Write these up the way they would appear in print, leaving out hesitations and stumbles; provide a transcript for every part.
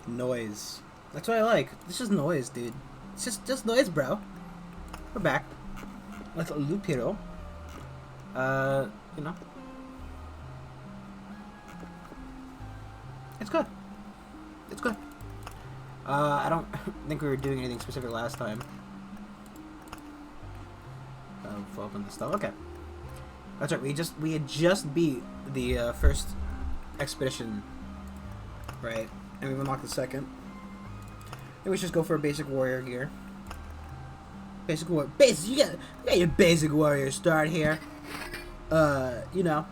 Noise. That's what I like. It's just noise, dude. It's just noise, bro. We're back. Let's loop hero. You know. It's good. It's good. I don't think we were doing anything specific last time. We'll open the stuff. Okay. That's right. We had just beat the first expedition, right? And we've unlocked the second. Maybe we should just go for a basic warrior gear. Basic warrior. Basic. You got your basic warrior start here. You know.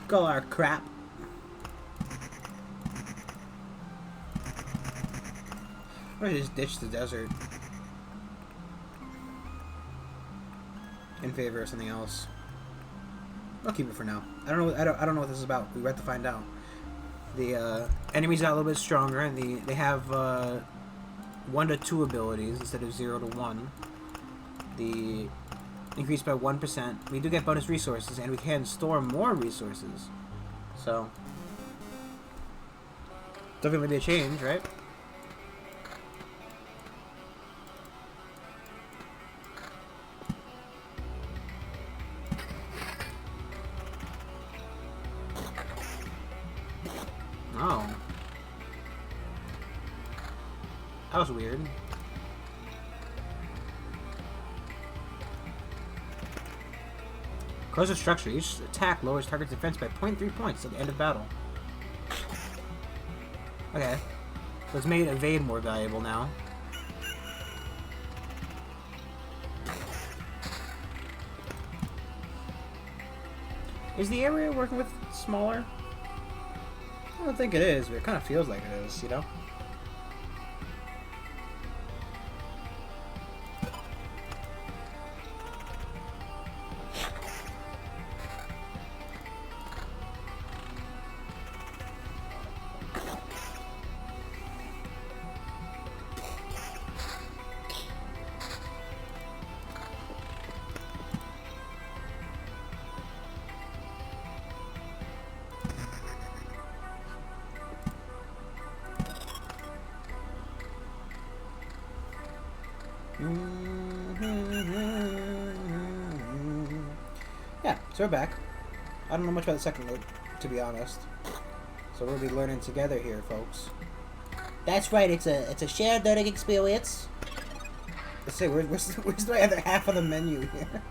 Call our crap. I'm gonna just ditch the desert in favor of something else. I'll keep it for now. I don't know what this is about. We have to find out. The enemies got a little bit stronger, and they have 1 to 2 abilities instead of 0 to 1. The increased by 1%. We do get bonus resources, and we can store more resources. So definitely be a change, right? Oh. That was weird. Close the structure. Each attack lowers target's defense by 0.3 points at the end of battle. Okay. So it's made evade more valuable now. Is the area working with smaller? I don't think it is, but it kind of feels like it is, you know? Yeah, so we're back. I don't know much about the second loop, to be honest. So we'll be learning together here, folks. That's right, it's a shared learning experience. Let's see, where's the other half of the menu here?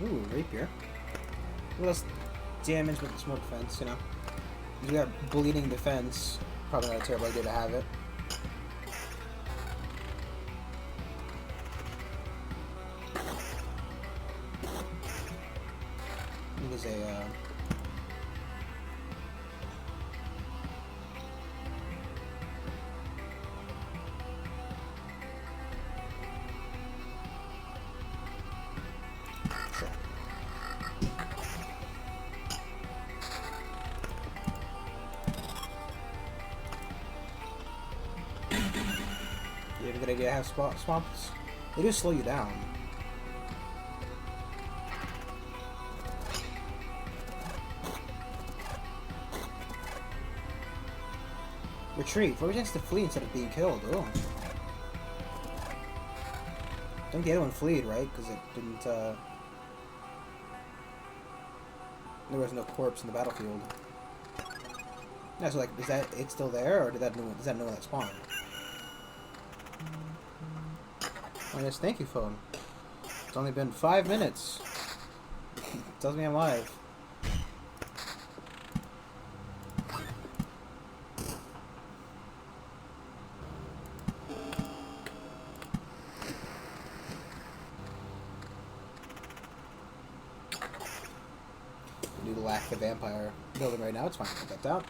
Ooh, rapier. A little less damage with the smoke defense, you know. You got bleeding defense. Probably not a terrible idea to have it. There's a you have a good idea to have swamps? They do slow you down. Retreat. 4 chance to flee instead of being killed. Oh. I think the other one fleed, right? Because it didn't, there was no corpse in the battlefield. Yeah, so like, is that it still there, or does that know that spawned? Oh yes, thank you, phone. It's only been 5 minutes. Tells me I'm live. do lack the vampire building right now. It's fine. Put that down.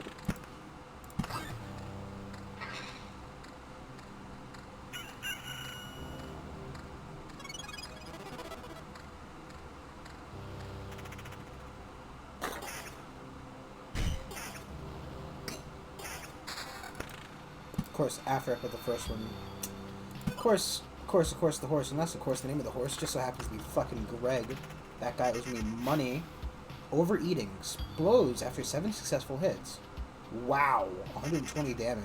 Of course, after I put the first one, of course, the horse, and that's of course the name of the horse just so happens to be fucking Greg. That guy owes me money. Overeating explodes after 7 successful hits. Wow, 120 damage.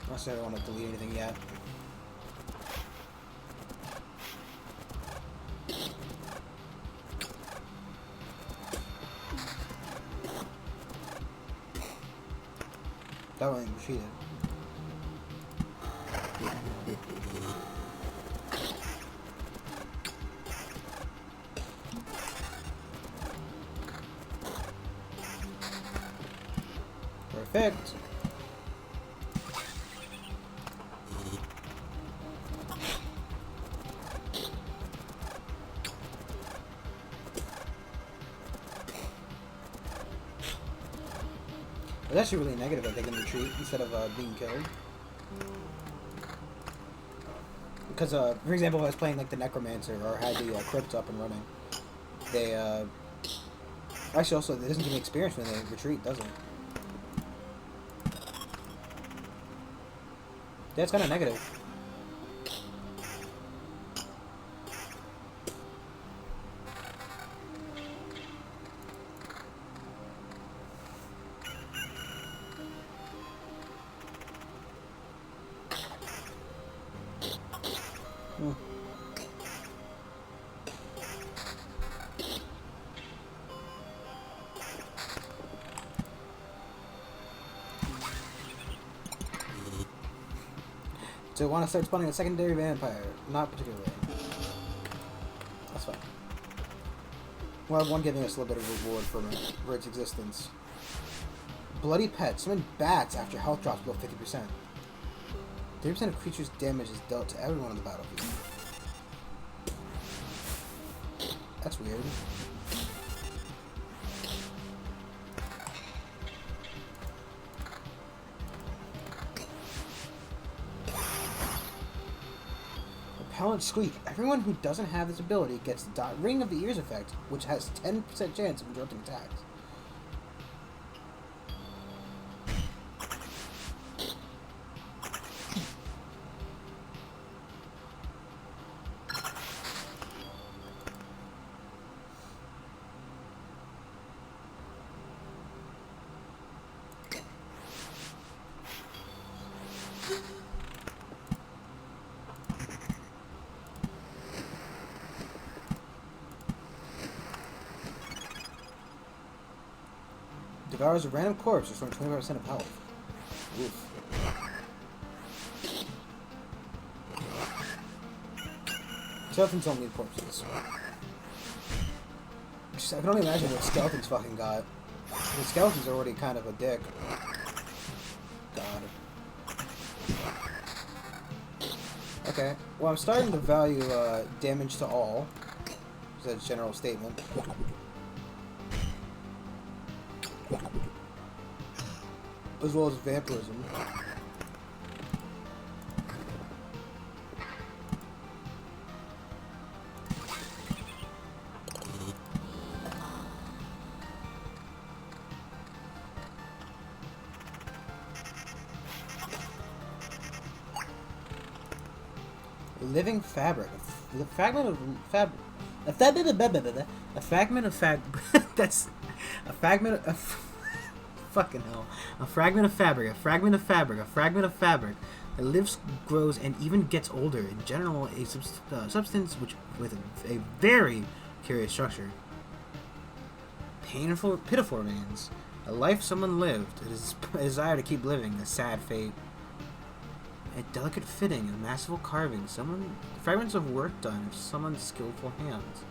Honestly, I don't want to delete anything yet. That one cheated. Perfect. It's actually really negative that they can retreat instead of being killed. Because, for example, if I was playing like the Necromancer or had the Crypt up and running, they, actually also, it doesn't give me experience when they retreat, does it? Yeah, it's kind of negative. So I want to start spawning a secondary vampire. Not particularly. That's fine. We'll have one giving us a little bit of reward for its existence. Bloody Pet. Summon bats after health drops below 50%. 30% of creatures' damage is dealt to everyone on the battlefield. That's weird. Repellent Squeak. Everyone who doesn't have this ability gets the Ring of the Ears effect, which has 10% chance of interrupting attacks. Devours a random corpse, restoring 25% of health. Oof. Skeletons don't need corpses. I can only imagine what skeletons fucking got. The skeletons are already kind of a dick. God. Okay. Well, I'm starting to value damage to all. That's a general statement. As well as vampirism. Living fabric. A fragment of fabric. A fragment of that's a fragment of fucking hell. A fragment of fabric, a fragment of fabric, a fragment of fabric that lives, grows, and even gets older. In general, a substance with a very curious structure. Pitiful remains. A life someone lived. It is a desire to keep living. A sad fate. A delicate fitting. A masterful carving. Fragments of work done of someone's skillful hands.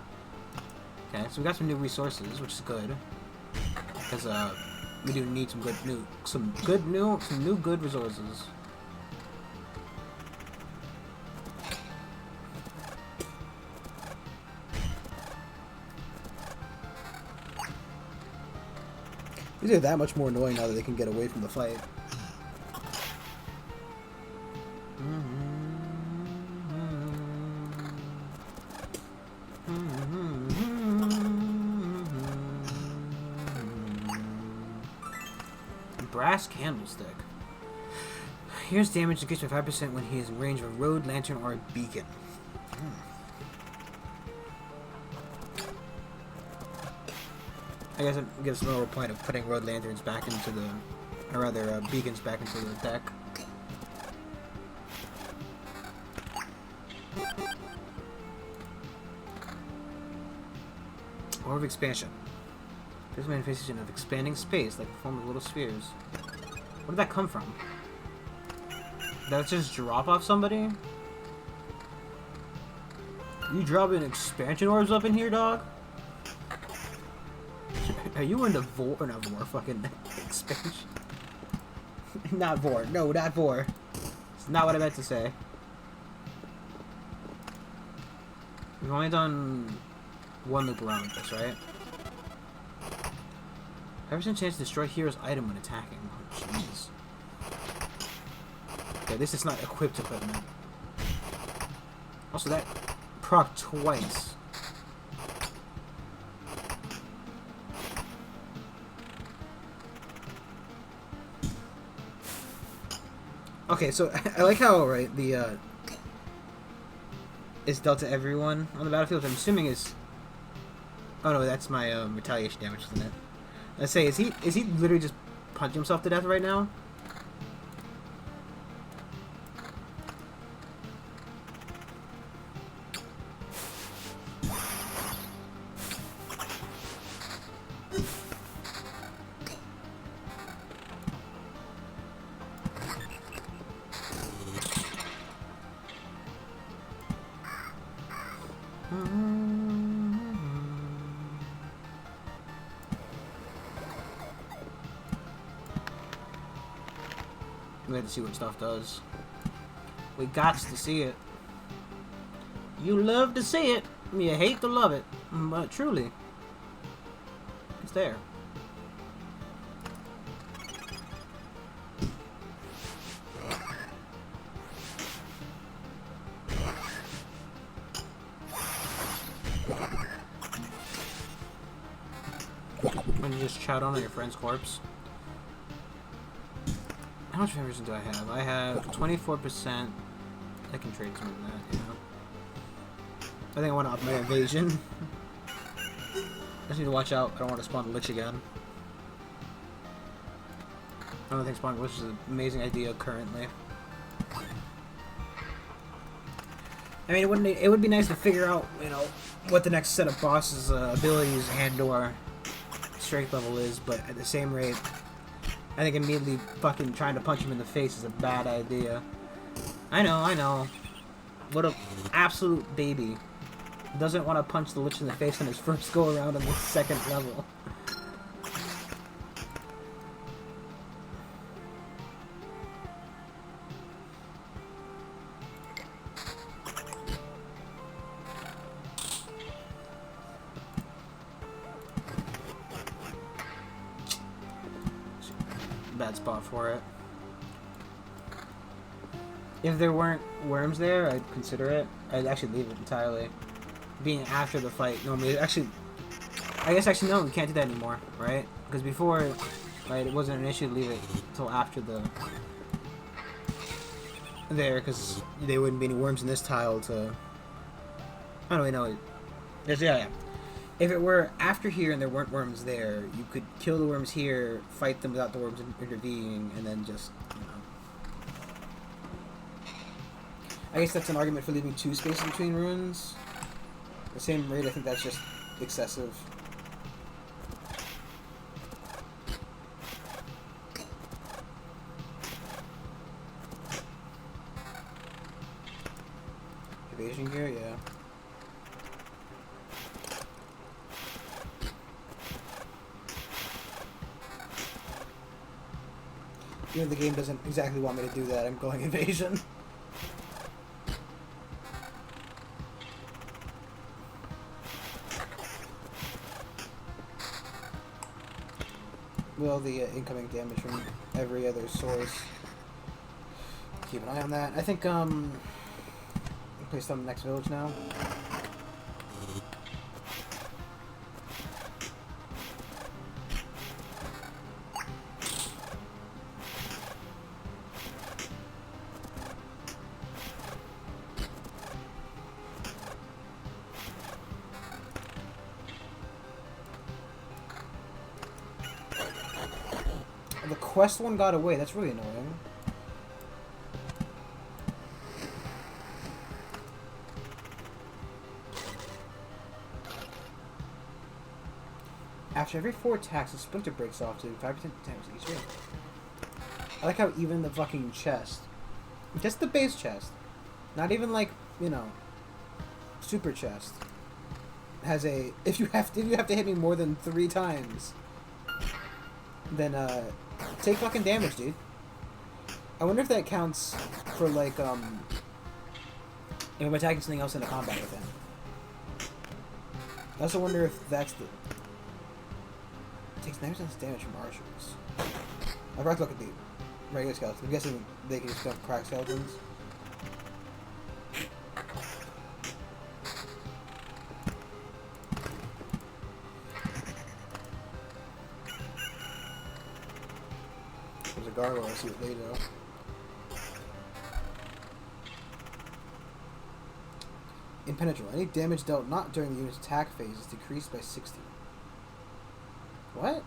Okay, so we got some new resources, which is good. Because, We do need some new good resources. These are that much more annoying now that they can get away from the fight. Brass candlestick. Here's damage increased by 5% when he is in range of a road lantern or a beacon. I guess it gives no point of putting road lanterns back into the, or rather, beacons back into the deck. Orb of expansion. This manifestation of expanding space, like the form of little spheres. Where did that come from? Did that just drop off somebody? You dropping expansion orbs up in here, dog? Are you into Vor? Not Vor, fucking expansion. Not Vor. No, not Vor. It's not what I meant to say. We've only done one loop around this, right? 5% chance to destroy hero's item when attacking. Oh, jeez. Okay, this is not equipped equipment. Also, that proc twice. Okay, so I like how, right, the, it's dealt to everyone on the battlefield. I'm assuming is... Oh no, that's my, retaliation damage, isn't it? Let's say, is he literally just punching himself to death right now? We have to see what stuff does. We got to see it. You love to see it. You hate to love it. But truly, it's there. When you just chow down on your friend's corpse. How much evasion do I have? I have 24%. I can trade some of that, yeah. I think I want to up my evasion. I just need to watch out. I don't want to spawn the Lich again. I don't think spawning Lich is an amazing idea currently. I mean, it would be nice to figure out, you know, what the next set of bosses' abilities and/or strength level is, but at the same rate, I think immediately fucking trying to punch him in the face is a bad idea. I know. What a absolute baby. Doesn't want to punch the Lich in the face on his first go around on the second level. Bad spot for it. If there weren't worms there, I'd consider it. I'd actually leave it entirely. Being after the fight, normally, actually, I guess actually no, we can't do that anymore, right? Because before, right, it wasn't an issue to leave it until after the there, because there wouldn't be any worms in this tile to. I don't really know. Yeah. If it were after here and there weren't worms there, you could kill the worms here, fight them without the worms intervening, and then just, you know. I guess that's an argument for leaving 2 spaces between ruins. The same rate, I think that's just excessive. Evasion gear, yeah. Even the game doesn't exactly want me to do that, I'm going evasion. Well, the incoming damage from every other source. Keep an eye on that. I think, placed on the next village now. The quest one got away. That's really annoying. After every 4 attacks, a splinter breaks off to 5% damage each way. I like how even the fucking chest, just the base chest, not even like, you know, super chest, has a if you have to hit me more than 3 times, then take fucking damage, dude. I wonder if that counts for like if I'm attacking something else in a combat with him. I also wonder if that's the takes 9% damage from archers. I'd rather look at the regular skeletons. I'm guessing they can just dump crack skeletons. There's a gargoyle, I'll see what they do. Impenetrable. Any damage dealt not during the unit's attack phase is decreased by 60. What?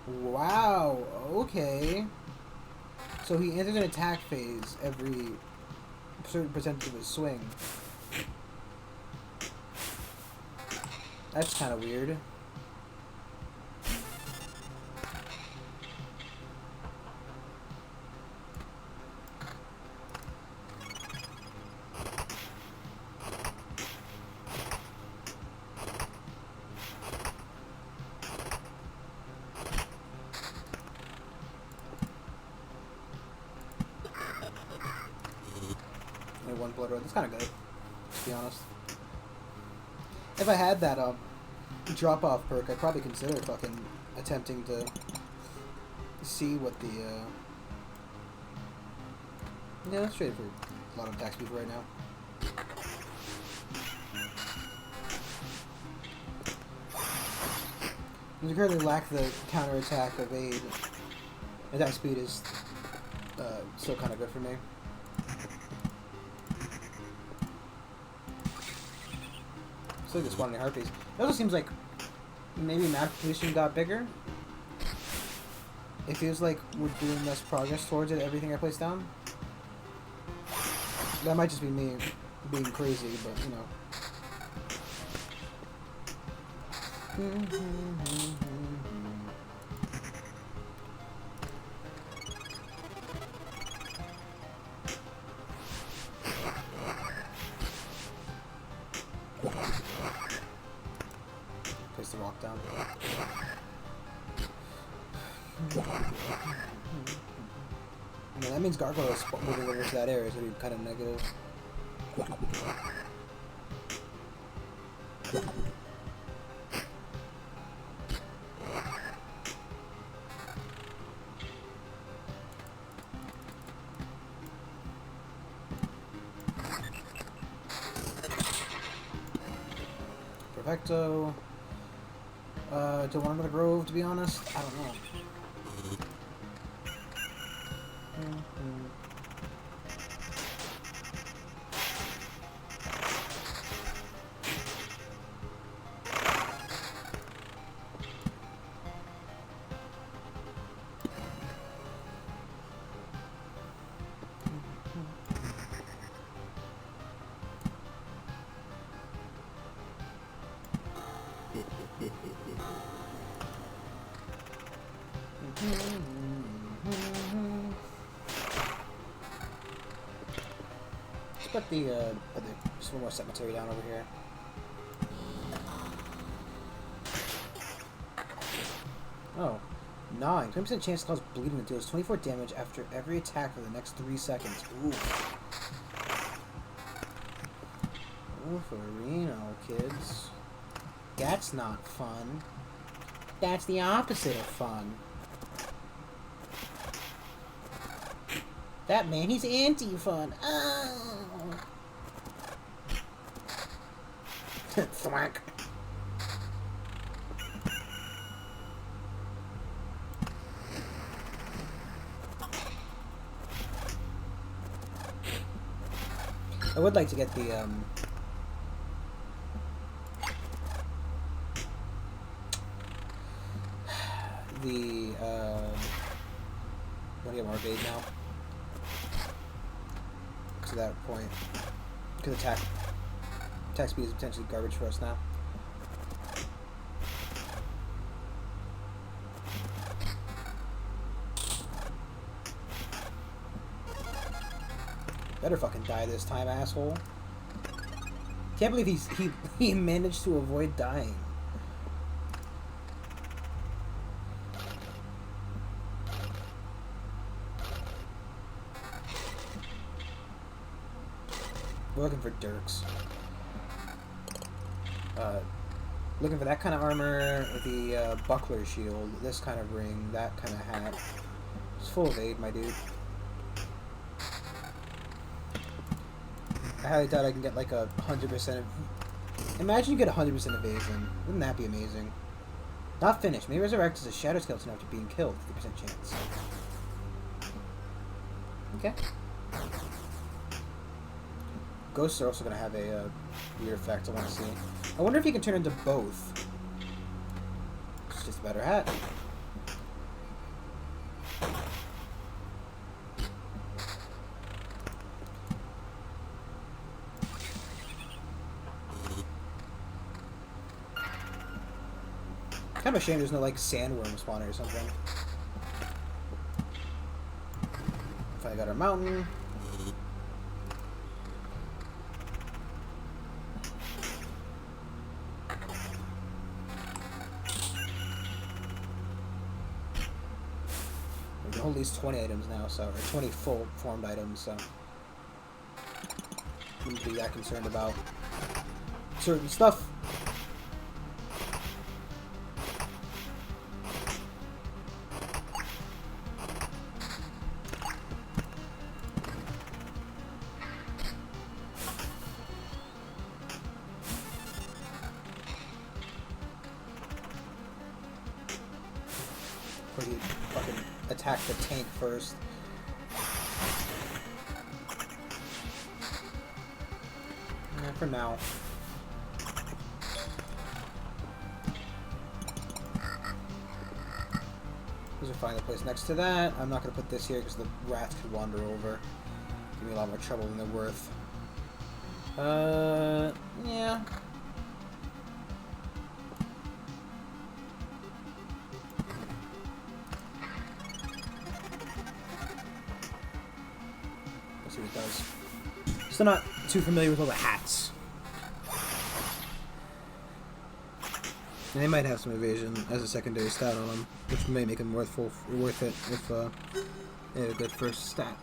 Wow, okay. So he enters an attack phase every certain percentage of his swing. That's kind of weird. One blood road. That's kind of good, to be honest. If I had that drop off perk, I'd probably consider fucking attempting to see what the yeah, let's trade for a lot of attack speed right now. You currently lack the counter attack of aid. Attack speed is still kind of good for me. It's like this one in Harpies. It also seems like maybe map completion got bigger. It feels like we're doing less progress towards it, everything I place down. That might just be me being crazy, but you know. Place the rock down. I mean, that means gargoyles moving over to that area is going to be kind of negative. Perfecto. Do I want another grove, to be honest? I don't know. Let's put the just one more cemetery down over here. Oh. Gnawing. 20% chance to cause bleeding that deals 24 damage after every attack for the next 3 seconds. Ooh. Ooh, for Reno, kids. That's not fun. That's the opposite of fun. That man, he's anti-fun. Oh. Thwack. I would like to get the, want to get more evade now? To that point. Because attack speed is potentially garbage for us now. Better fucking die this time, asshole. Can't believe he managed to avoid dying. We're looking for Dirks. Looking for that kind of armor, the buckler shield, this kind of ring, that kind of hat. It's full of aid, my dude. I highly doubt I can get like a 100% of... Imagine you get 100% evasion. Wouldn't that be amazing? Not finished. May resurrect as a shadow skeleton after being killed. 50% chance. Okay. Ghosts are also going to have a weird effect I want to see. I wonder if you can turn into both. It's just a better hat. Kind of a shame there's no, like, sandworm spawner or something. Finally got our mountain. We can hold these 20 items now, so, or 20 full formed items, so. Wouldn't be that concerned about certain stuff. Or you fucking attack the tank first. Yeah, for now. These are fine. The place next to that. I'm not going to put this here because the rats could wander over. Give me a lot more trouble than they're worth. Yeah. Let's see what it does. Still not too familiar with all the hats. And they might have some evasion as a secondary stat on them, which may make them worth it if they have a good first stat.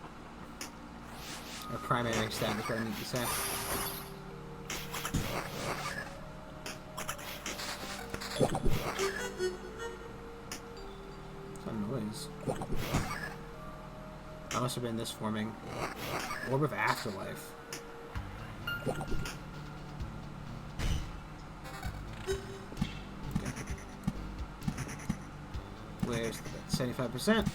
Or primary stat, is what I need to say. What's that noise? That must have been this forming. Orb of Afterlife. Where's the 75%?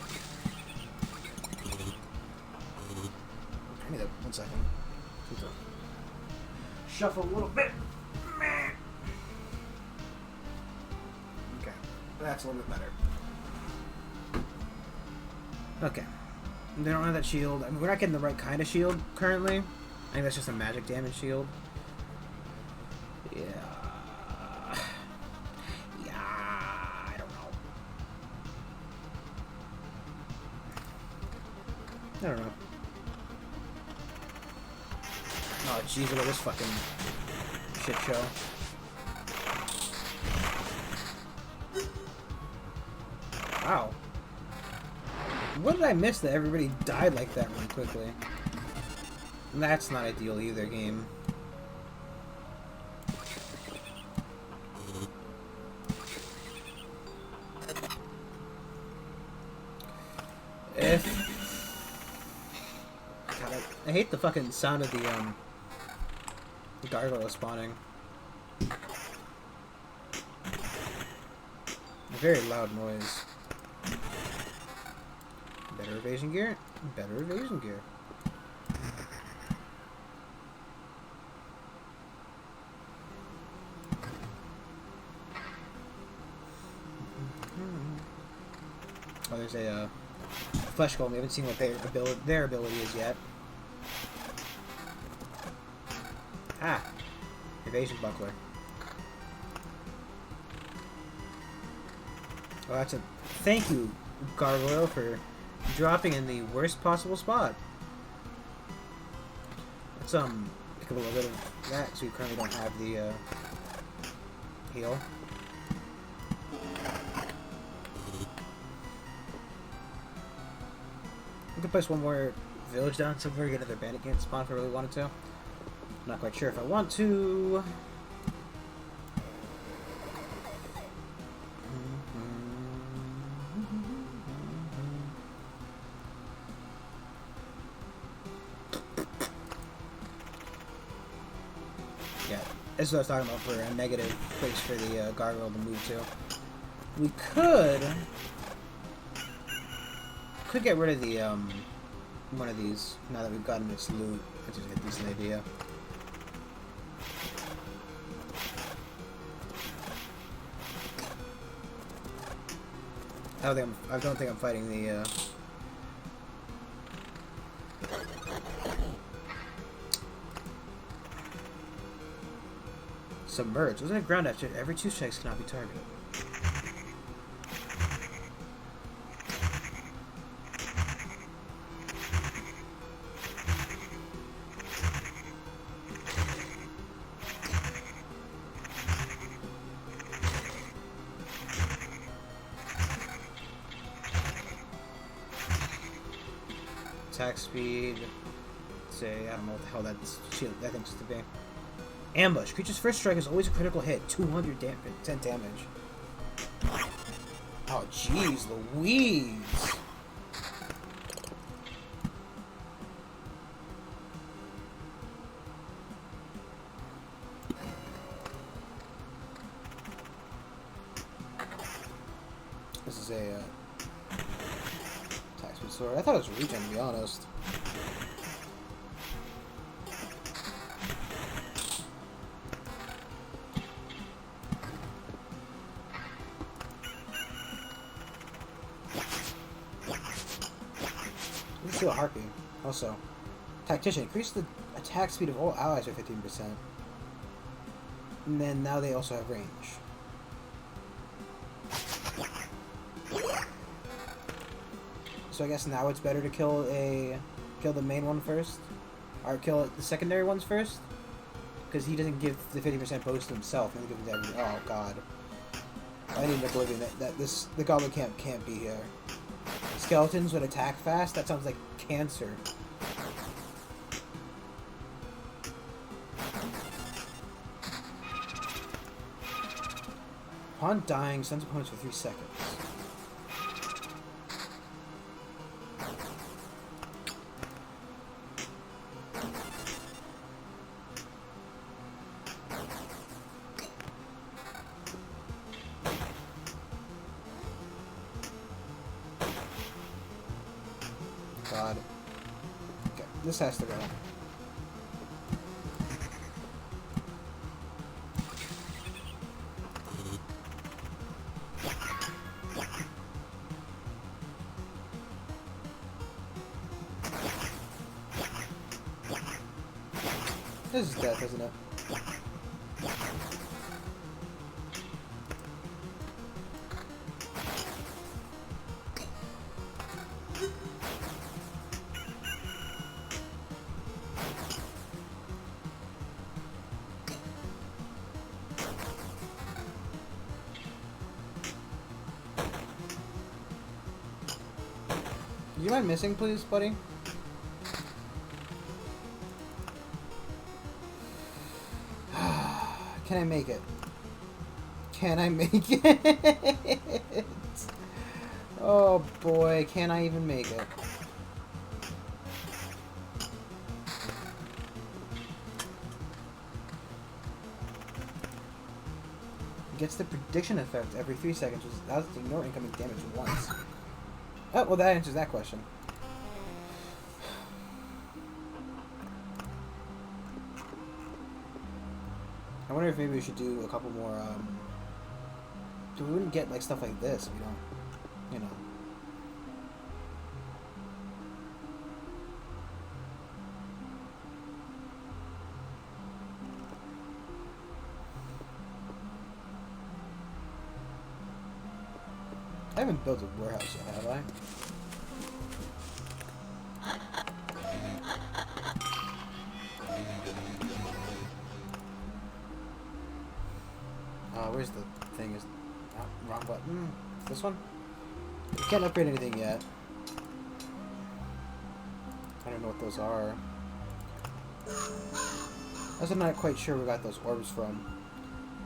Give me that 1 second. Shuffle a little bit. Okay, that's a little bit better. Okay. They don't have that shield. I mean, we're not getting the right kind of shield currently. I think that's just a magic damage shield. Yeah. I don't know. I don't know. Oh, jeez, look at this fucking shit show. Wow. What did I miss that everybody died like that really quickly? That's not ideal either, game. If... God, I hate the fucking sound of the gargoyle spawning. A very loud noise. Better evasion gear? Better evasion gear. Oh, there's a flesh golem. We haven't seen what their ability is yet. Ah! Evasion buckler. Oh, that's a... Thank you, Gargoyle, for dropping in the worst possible spot. Let's, pick up a little bit of that, because we currently don't have the, heal. We could place one more village down somewhere, get another bandit camp spawn if I really wanted to. I'm not quite sure if I want to. Yeah, this is what I was talking about for a negative place for the gargoyle to move to. We could get rid of the one of these now that we've gotten this loot, which is a decent idea. I don't think I'm fighting the submerged. Wasn't it ground after every 2 strikes cannot be targeted? Attack speed. Say, I don't know what the hell that thing's to be. Ambush. Creature's first strike is always a critical hit. 10 damage. Oh, jeez, Louise. This is a attack speed sword. I thought it was regen, to be honest. Let's do a Harpy. Also, Tactician. Increase the attack speed of all allies by 15%. And then now they also have range. So I guess now it's better to kill the main one first, or kill the secondary ones first, because he doesn't give the 50% boost to himself. He only gives it to every. Oh God! I need Oblivion. The Goblin Camp can't be here. Skeletons would attack fast. That sounds like cancer. Upon dying, stuns opponents for 3 seconds. God. Okay, this has to go. This is death, isn't it? you mind missing, please, buddy? Can I make it? Can I make it? Oh boy, can I even make it? Gets the prediction effect every 3 seconds, which allows it to ignore incoming damage once. Oh, well that answers that question. I wonder if maybe we should do a couple more, we wouldn't get, like, stuff like this if we don't, you know. I haven't built a warehouse yet, have I? Where's the thing? Is wrong button? This one? You can't upgrade anything yet. I don't know what those are. I'm not quite sure where we got those orbs from.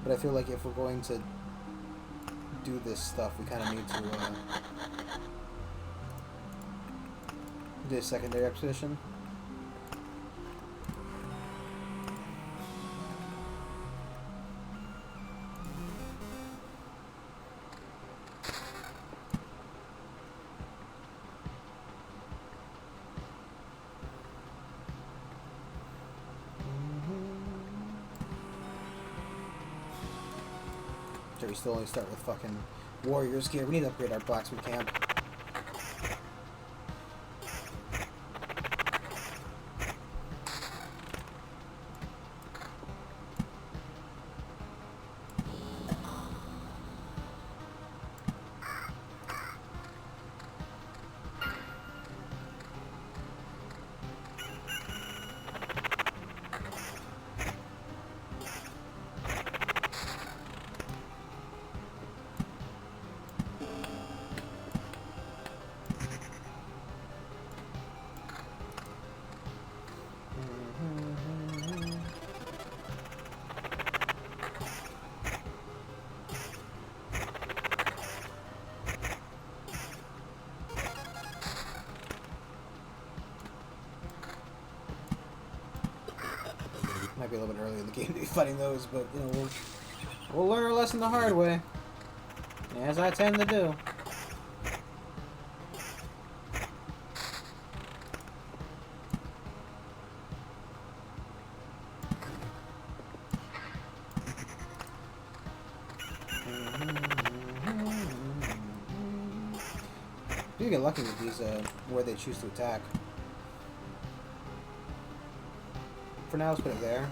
But I feel like if we're going to do this stuff, we kind of need to do a secondary expedition. We still only start with fucking warriors gear. We need to upgrade our blacksmith camp. Might be a little bit early in the game to be fighting those, but you know we'll learn our lesson the hard way, as I tend to do. You get lucky with these where they choose to attack. For now, let's put it there.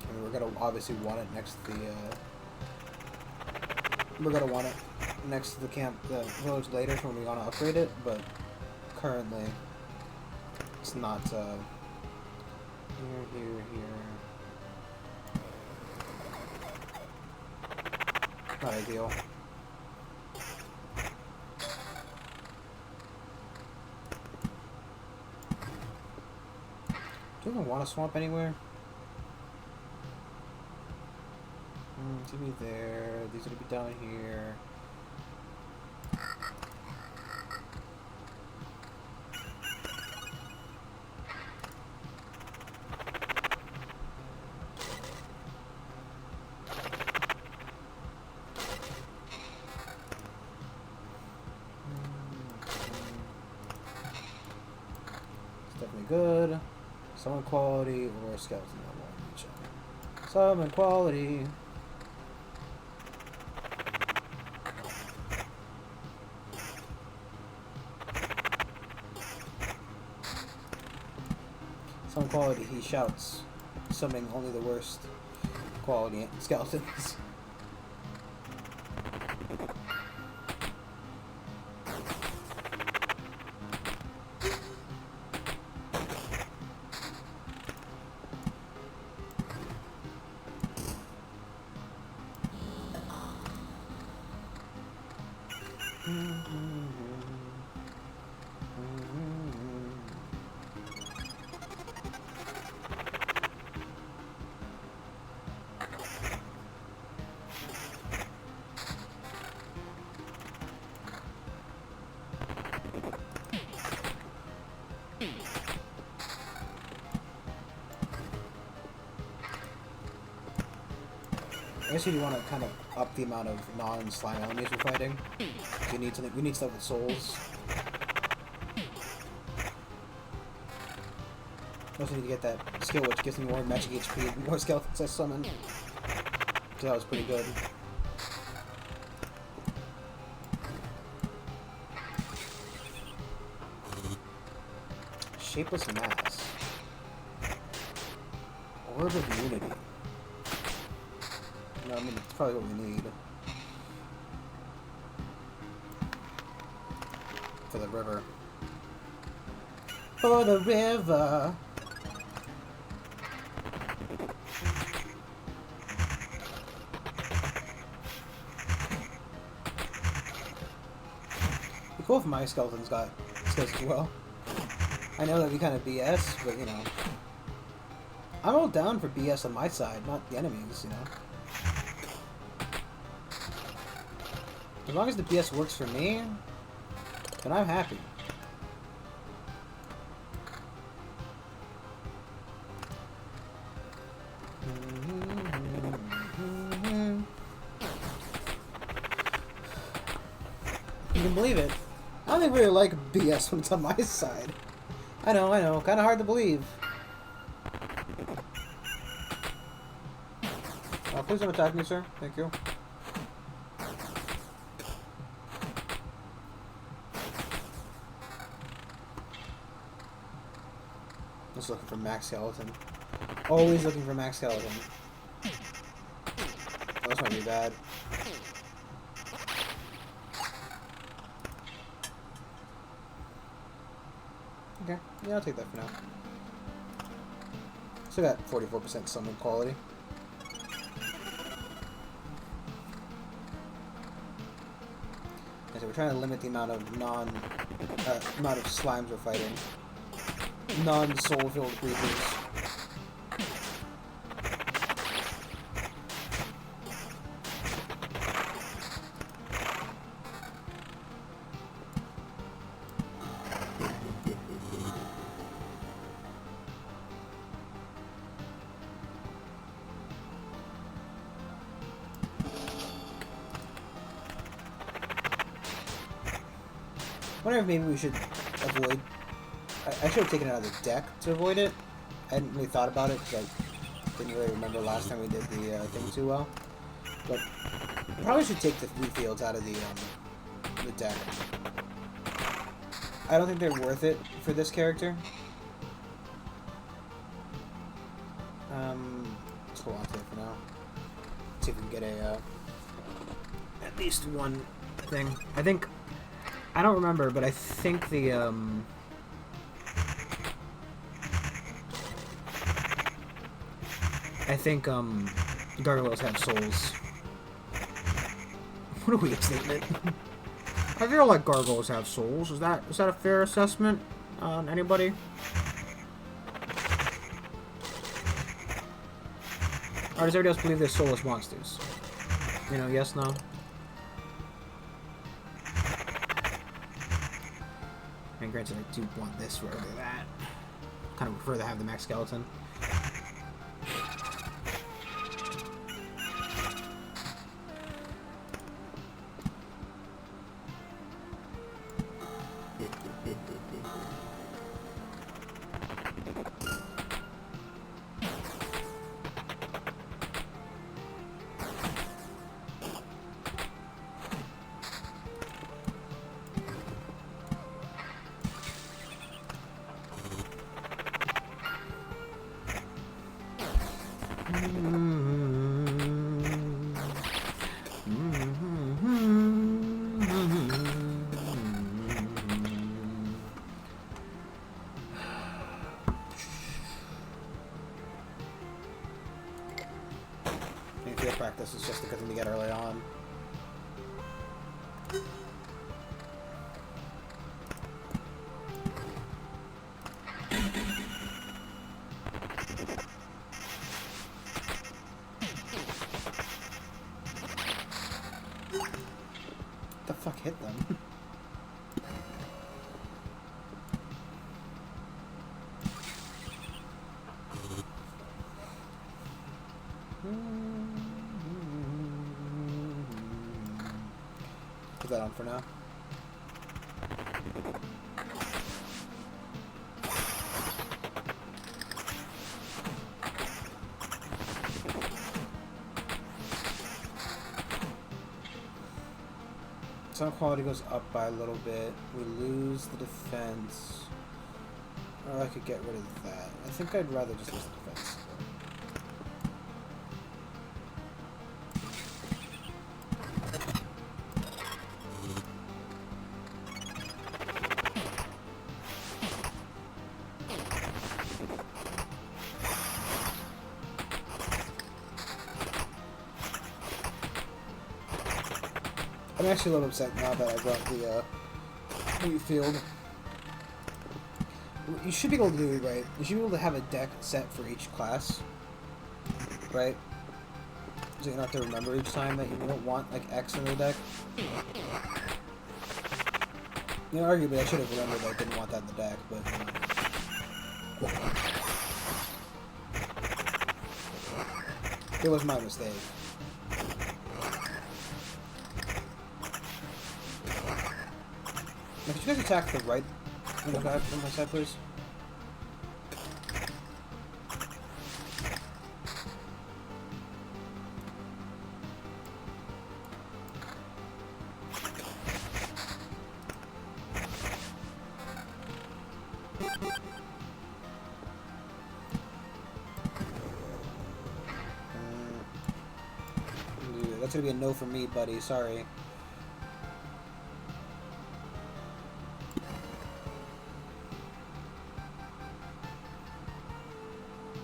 I mean, we're gonna obviously want it next to the. We're gonna want it next to the camp, the village later when we want to upgrade it, but currently it's not. Here. Not ideal. Do you even want a swamp anywhere? It's gonna be there. These are gonna be down here. It's definitely good. Summon quality or skeleton level. Summon quality. Summon quality, he shouts, summoning only the worst quality skeletons. I guess you want to kind of up the amount of non-slime enemies we're fighting. So we need stuff with souls. Also need to get that skill which gives me more magic HP and more skeletons I summon. So that was pretty good. Shapeless mass. Orb of Unity. No, I mean, it's probably what we need. For the river. For the river! It'd be cool if my skeleton's got skills as well. I know that'd be kind of BS, but you know. I'm all down for BS on my side, not the enemies, you know. As long as the BS works for me, then I'm happy. You can believe it. I don't think really like BS when it's on my side. I know, kind of hard to believe. Please don't attack me, sir. Thank you. Just looking for max skeleton. Always looking for max skeleton. Oh, this might be bad. Okay, yeah, I'll take that for now. Still got 44% summon quality. So we're trying to limit the amount of amount of slimes we're fighting. Non-soul-filled creatures. I wonder if maybe we should avoid... I should have taken it out of the deck to avoid it. I hadn't really thought about it because I didn't really remember last time we did the thing too well. But I probably should take the three fields out of the deck. I don't think they're worth it for this character. Let's hold on to it for now. See if we can get a at least one thing. I don't remember, but I think the gargoyles have souls. What a weird statement. I feel like gargoyles have souls. Is that a fair assessment on anybody? Or does everybody else believe they're soulless monsters? You know, yes, no? And granted, I do want this rather than that. Kind of prefer to have the max skeleton. Field practice is just a good thing to get early on. What the fuck hit them? Put that on for now. Sound quality goes up by a little bit. We lose the defense. Or I could get rid of that. I think I'd rather just lose the defense. I'm actually a little upset now that I brought the wheat field. You should be able to do it right. You should be able to have a deck set for each class, right? So you don't have to remember each time that you don't want like X in the deck. You know, arguably I should have remembered that I didn't want that in the deck, but it was my mistake. Now, could you guys attack the right guy from my side, please? That's gonna be a no for me, buddy. Sorry.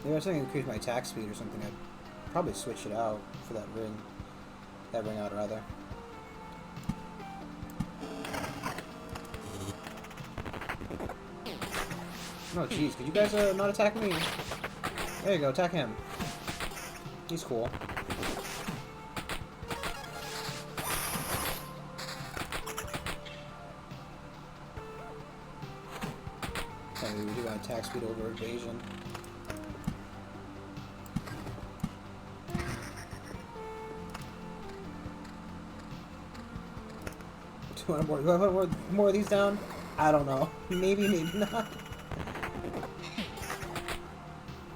Maybe I was thinking to increase my attack speed or something. I'd probably switch it out for that ring. That ring out, rather. Oh, jeez. Could you guys not attack me? There you go. Attack him. He's cool. Okay, we do want attack speed over evasion. Do I want more of these down? I don't know. Maybe, maybe not.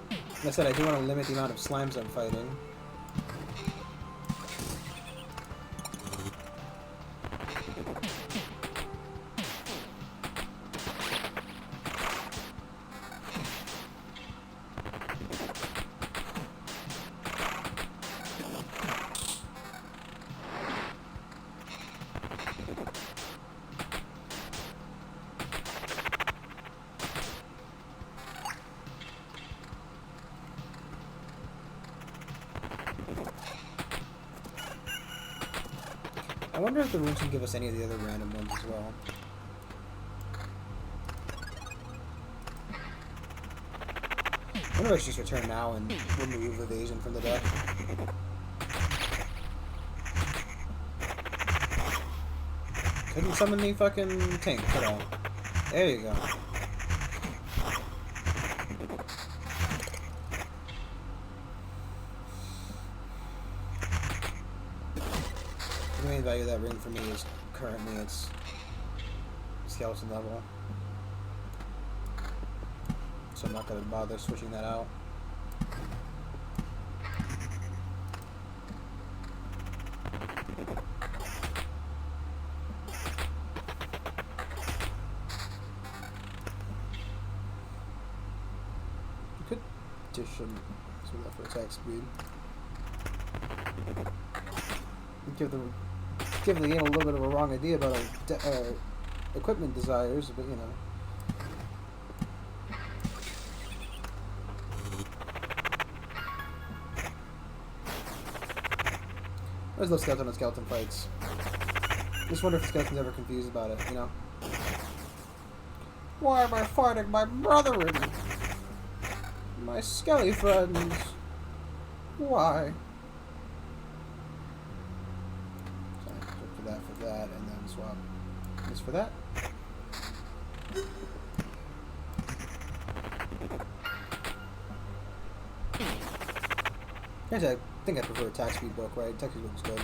Like I said, I do want to limit the amount of slimes I'm fighting. I wonder if the runes can give us any of the other random ones as well. I wonder if I should just return now and remove evasion from the deck. Couldn't summon the fucking tank, could I? There you go. The main value of that ring for me is currently its skeleton level. So I'm not going to bother switching that out. You could addition some of that for attack speed. Give the game a little bit of a wrong idea about equipment desires, but you know. There's no skeleton on skeleton fights. Just wonder if the skeleton's ever confused about it, you know? Why am I fighting my brethren? My skelly friends? Why? For that, and then swap this for that. Actually, I think I prefer attack speed book, right? Attack speed book's good.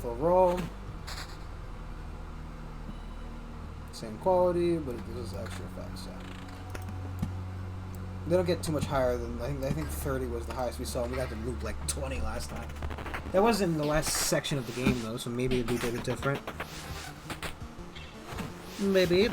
full roll. Same quality, but this is extra effects. Yeah. They don't get too much higher than I think 30 was the highest we saw. We got to loop like 20 last time. That wasn't in the last section of the game though, so maybe it'd be a bit different. Maybe.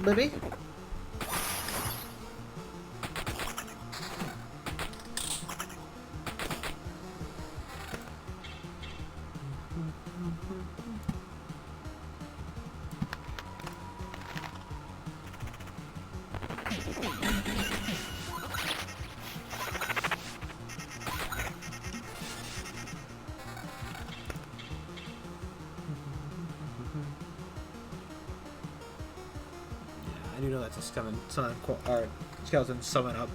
I do know that's a skeleton summon up.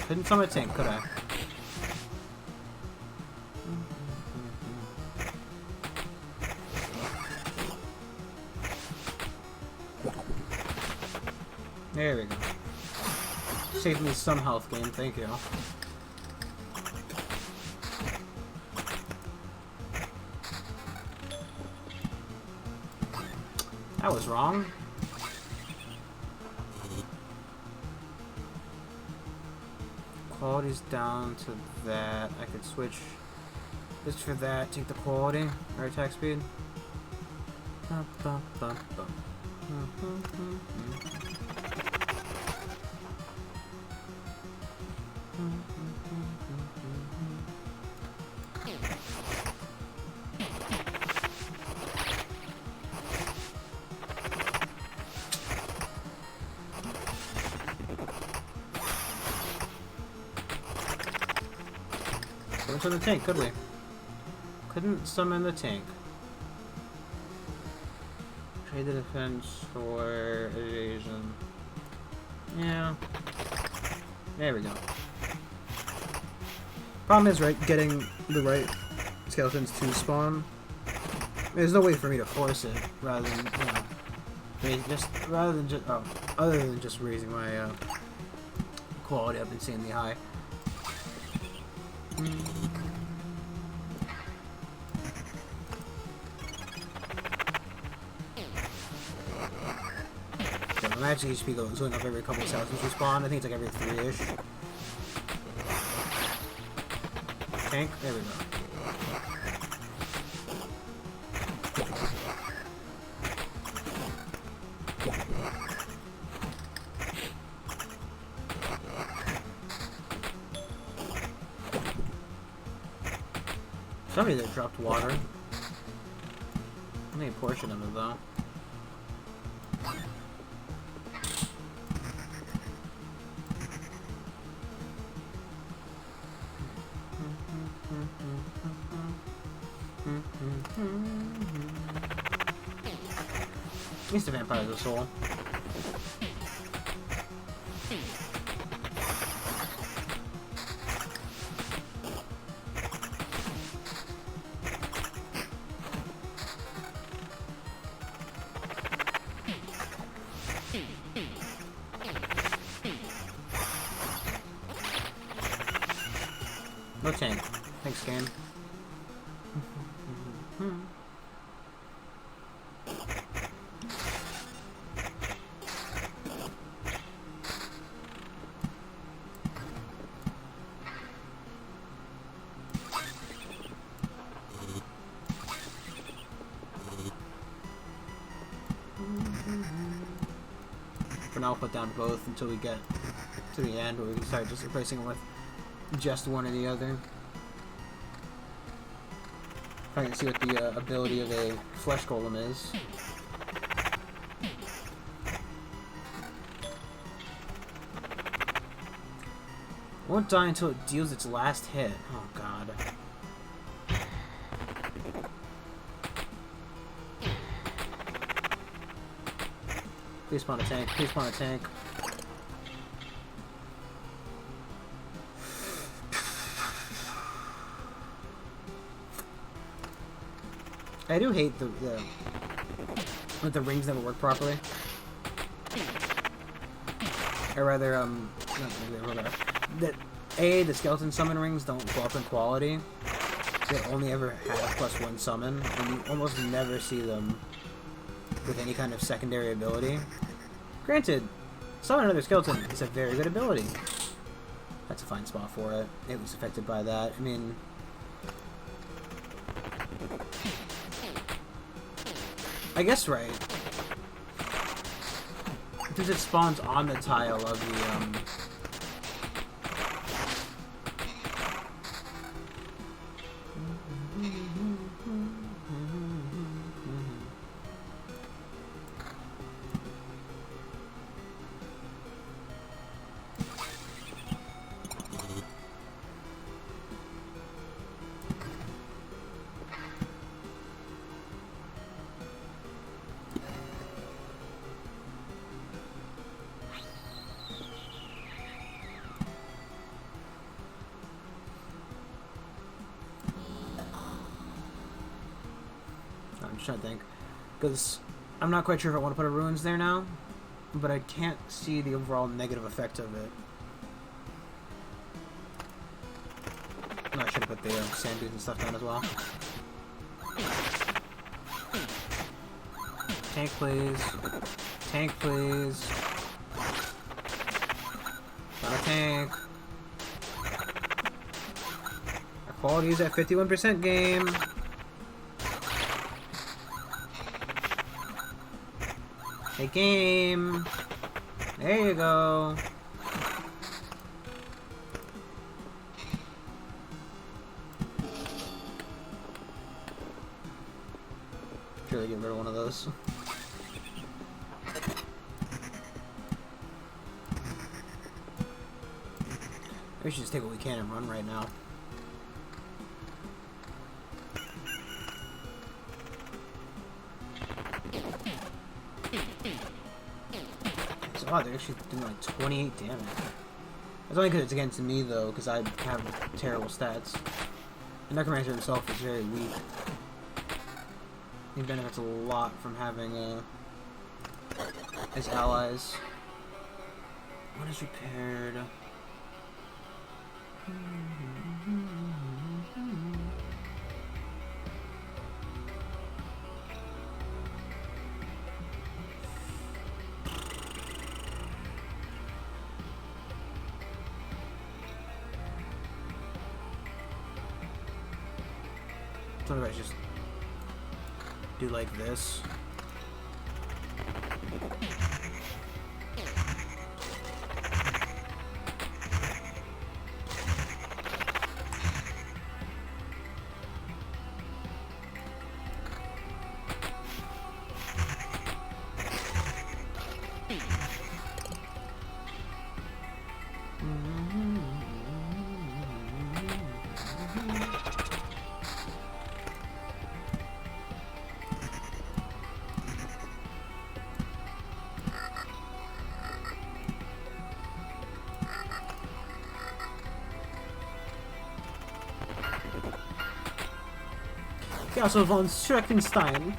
Couldn't summon a tank, could I? There we go. Saved me some health gain, thank you. That was wrong. Quality's down to that. I could switch this for that, take the quality, or attack speed. Couldn't summon the tank, could we? Couldn't summon the tank. Trade the defense for evasion. Yeah. There we go. Problem is, right, getting the right skeletons to spawn. There's no way for me to force it, rather than, you know, other than just raising my quality up insanely high. So my magic HP goes going up every couple of skeletons respawn. I think it's like every 3-ish. Tank, there we go. Somebody that dropped water. Only a portion of it though. At least the vampire has a soul. No tank. Thanks, game. For now, I'll put down both until we get to the end, where we can start just replacing it with just one or the other. Trying to see what the ability of a flesh golem is. Won't die until it deals its last hit. Oh god. Please spawn a tank. Please spawn a tank. I do hate the rings never work properly. or rather, that the skeleton summon rings don't go up in quality. They only ever have +1 summon, and you almost never see them with any kind of secondary ability. Granted, summon another skeleton is a very good ability. That's a fine spot for it. It was affected by that. I mean, I guess right. Because it spawns on the tile of the, I'm just trying to think. Because I'm not quite sure if I want to put a ruins there now, but I can't see the overall negative effect of it. No, I should have put the sand dunes and stuff down as well. Tank, please. Tank, please. Not a tank. Our quality is at 51% game. Hey, game. There you go. Surely get rid of one of those. We should just take what we can and run right now. So, wow, they're actually doing like 28 damage. That's only because it's against me, though, because I have terrible stats. The Necromancer himself is very weak. He benefits a lot from having his allies. What is repaired? What if I just do like this? Castle von Schreckenstein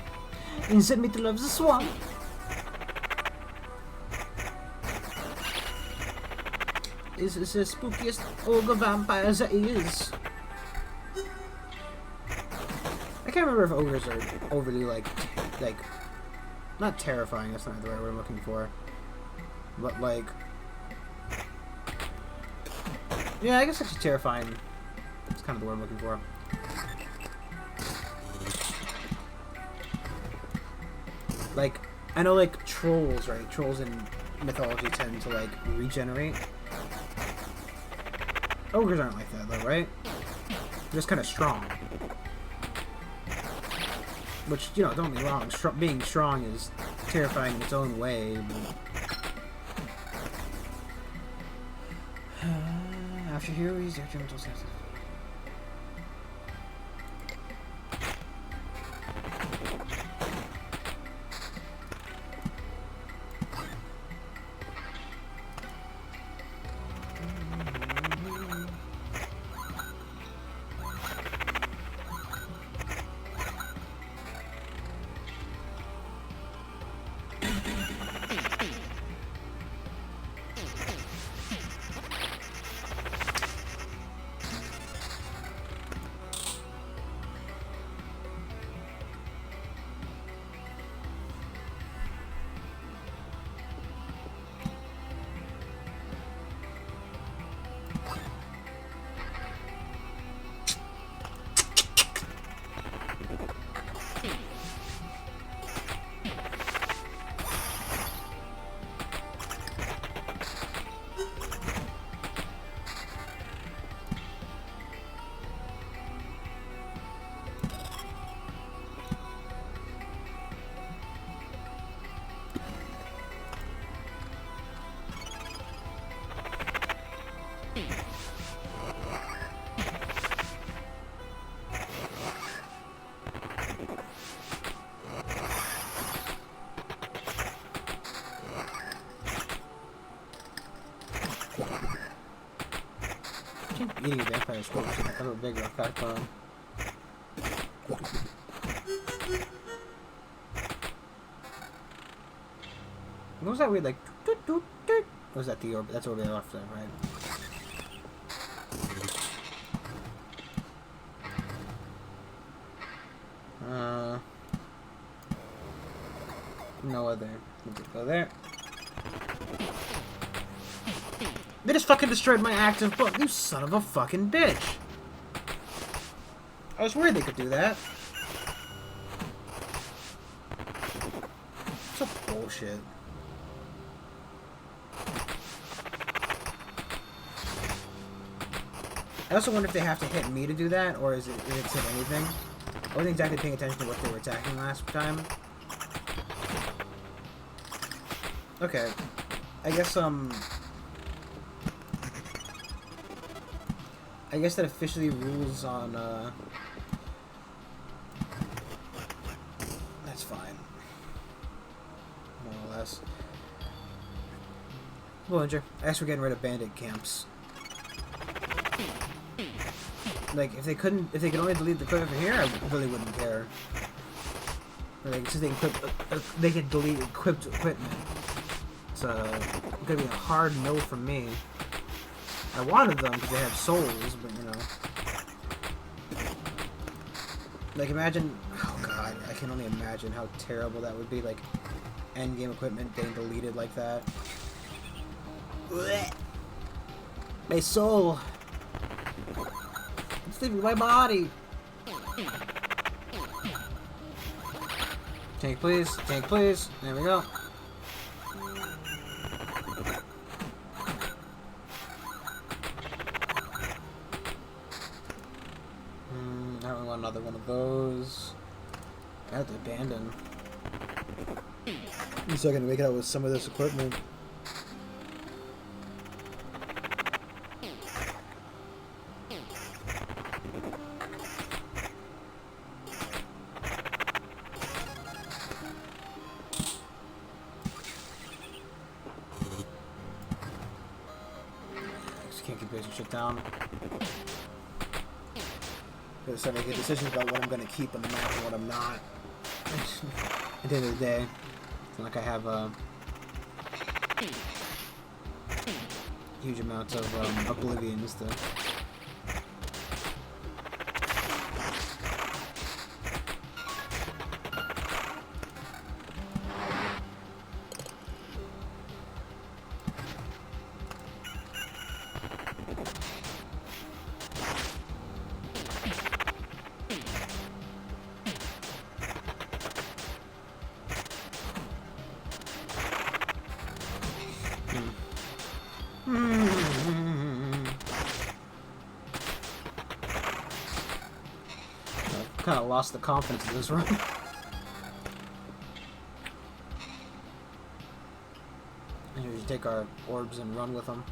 in the middle of the swamp. This is the spookiest ogre vampire there is. I can't remember if ogres are overly like not terrifying, that's not the right word I'm looking for. But like, yeah, I guess actually terrifying. That's kind of the word I'm looking for. Like, I know, like, trolls, right? Trolls in mythology tend to, like, regenerate. Ogres aren't like that, though, right? They're just kind of strong. Which, you know, don't get me wrong, being strong is terrifying in its own way, but... After heroes, their genitals have to... eating a vampire skull. I have a big rock backbone. What was that weird, like, doot, doot, doot? Or was that the orb? That's what we left there, right? No other. Go there. They just fucking destroyed my active book. You son of a fucking bitch. I was worried they could do that. So bullshit. I also wonder if they have to hit me to do that, or is it hit anything? I wasn't exactly paying attention to what they were attacking last time. Okay. I guess that officially rules on, that's fine. More or less. Bullinger, I guess we're getting rid of bandit camps. Like, if they could only delete the equipment from here, I really wouldn't care. Like, since they can delete equipped equipment. It's gonna be a hard no from me. I wanted them because they have souls, but you know. Like, imagine, oh god, I can only imagine how terrible that would be, like, endgame equipment getting deleted like that. Blech. My soul! It's leaving my body! Tank please, tank please, there we go. I don't want another one of those. I have to abandon. I'm still gonna make it out with some of this equipment. Just can't keep basing shit down. I'm gonna start making decisions about what I'm gonna keep on the map and what I'm not. At the end of the day, it's not like I have a huge amounts of oblivions to. I've kind of lost the confidence in this run. And we should take our orbs and run with them.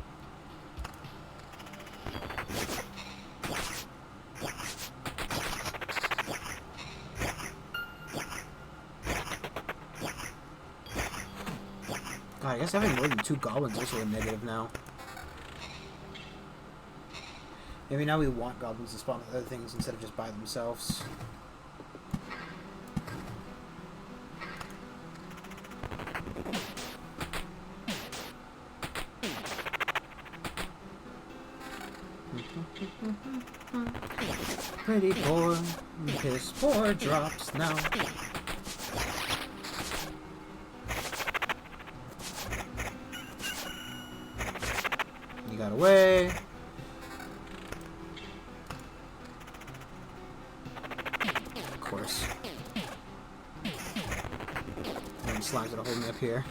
God, I guess having more than 2 goblins is also a negative now. Maybe now we want goblins to spawn with other things instead of just by themselves. Pretty poor, piss poor drops now. You got away. Of course. And slimes gonna hold me up here.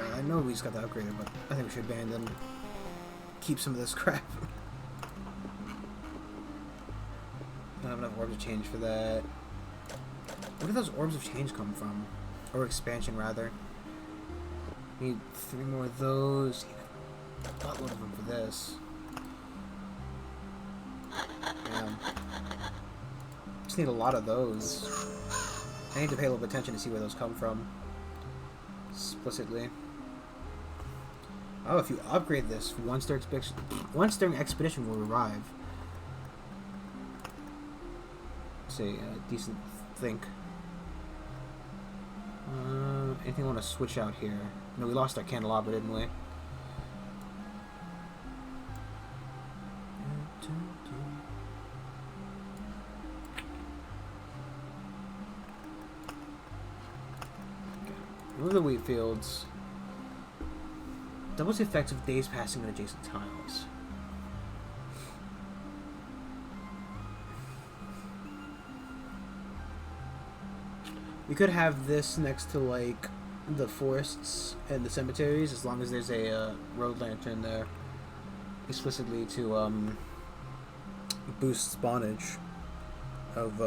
I know we just got that upgraded, but I think we should abandon. Keep some of this crap. Don't have enough orbs of change for that. Where did those orbs of change come from? Or expansion, rather. Need 3 more of those. a buttload of them for this. Damn. Just need a lot of those. I need to pay a little bit attention to see where those come from. Explicitly. Oh, if you upgrade this, once during expedition will arrive. Say a decent think. Anything I want to switch out here? No, we lost our candelabra, didn't we? Remove the wheat fields. Doubles the effects of days passing on adjacent tiles. We could have this next to, like, the forests and the cemeteries, as long as there's a road lantern there, explicitly to boost spawnage of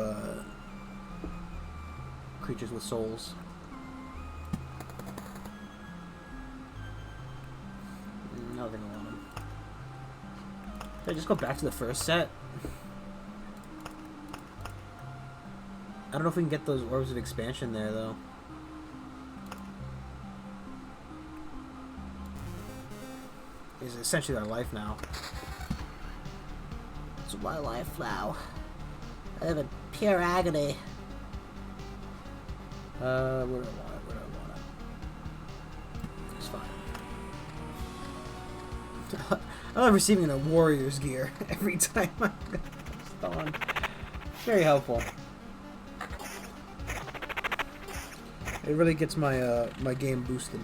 creatures with souls. I don't think I want them. Should I just go back to the first set? I don't know if we can get those orbs of expansion there, though. It's essentially our life now. It's my life now. I live in pure agony. Where do I want it? Where do I want it? It's fine. I love receiving a warrior's gear every time I'm on. Very helpful. It really gets my my game boosted.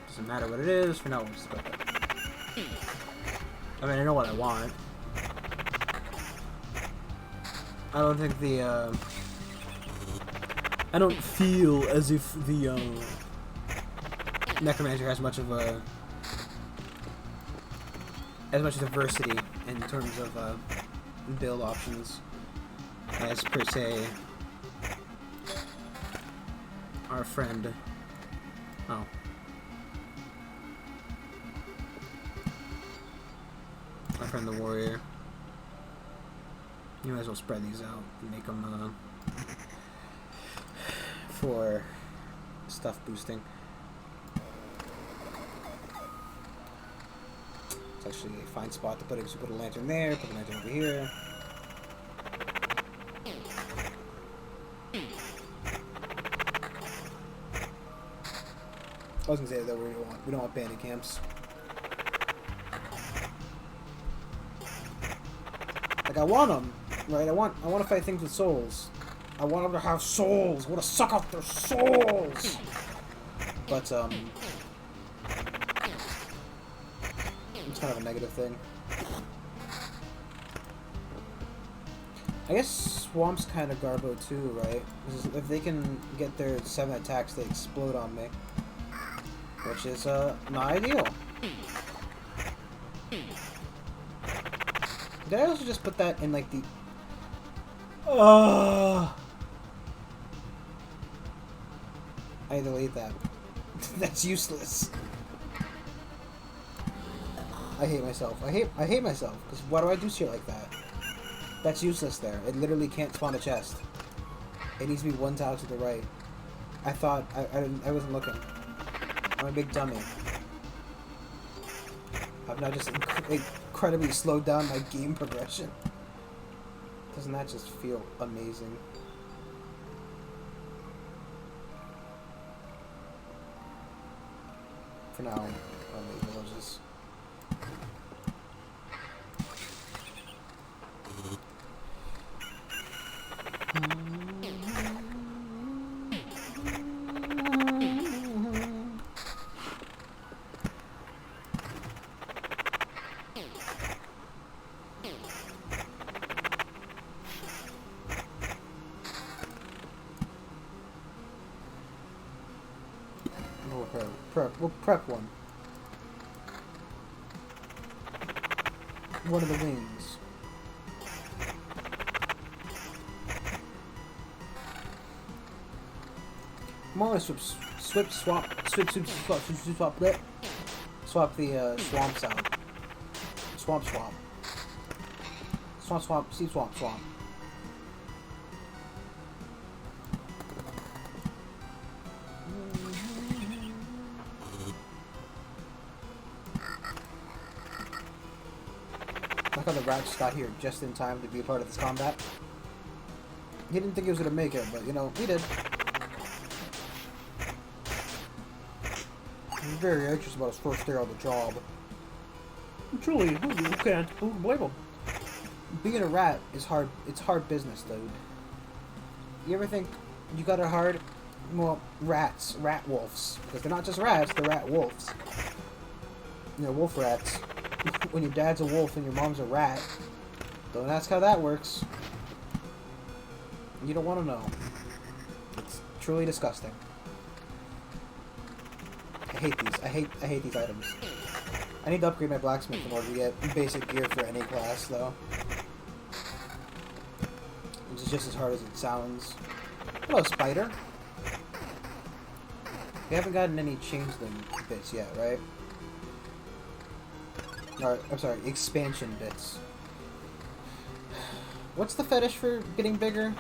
Doesn't matter what it is. For now, we'll just go there. I mean, I know what I want. I don't think the I don't feel as if the Necromancer has much of a diversity in terms of build options as per se our friend. Oh. My friend the warrior. You might as well spread these out and make them for stuff boosting. It's actually a fine spot to put it. So put a lantern there, put a lantern over here. I was gonna say though we don't want bandit camps. Like I want them, right? I want to fight things with souls. I want them to have souls. I want to suck out their souls. But it's kind of a negative thing. I guess Swamp's kind of garbo too, right? Because if they can get their 7 attacks, they explode on me. Which is not ideal. Did I also just put that in like the... I delete that. That's useless. I hate myself. I hate myself. Because why do I do shit like that? That's useless there. It literally can't spawn a chest. It needs to be 1 tile to the right. I thought... I wasn't looking. I'm a big dummy. I've now just incredibly slowed down my game progression. Doesn't that just feel amazing? For now, I'll leave the villages. We'll prep one. One of the wings. I want to swap Swap the swamps out. Swamp. Swamp. Seed swamp. Look how the rat just got here just in time to be a part of this combat. He didn't think he was going to make it, but, you know, he did. He's very anxious about his first day on the job. Truly, who can blame him? Being a rat is hard. It's hard business, dude. You ever think you got it hard? Well, rats. Rat wolves. Because they're not just rats, they're rat wolves. You know, wolf rats. When your dad's a wolf and your mom's a rat. Don't ask how that works. You don't want to know. It's truly disgusting. I hate these. I hate these items. I need to upgrade my blacksmith in order to get basic gear for any class, though. Which is just as hard as it sounds. Hello, spider. We haven't gotten any changeling bits yet, right? Or, I'm sorry, expansion bits. What's the fetish for getting bigger?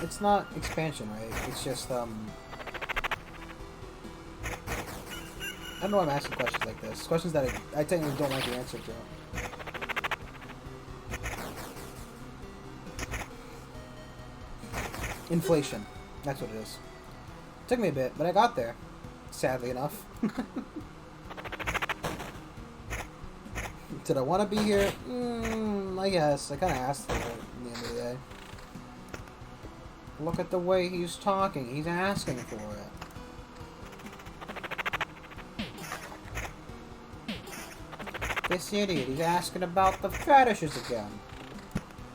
It's not expansion, right? It's just, I don't know why I'm asking questions like this. Questions that I technically don't like the answer to. Inflation. That's what it is. Took me a bit, but I got there. Sadly enough. Did I want to be here? I guess. I kind of asked for it at the end of the day. Look at the way he's talking. He's asking for it. This idiot, he's asking about the fetishes again.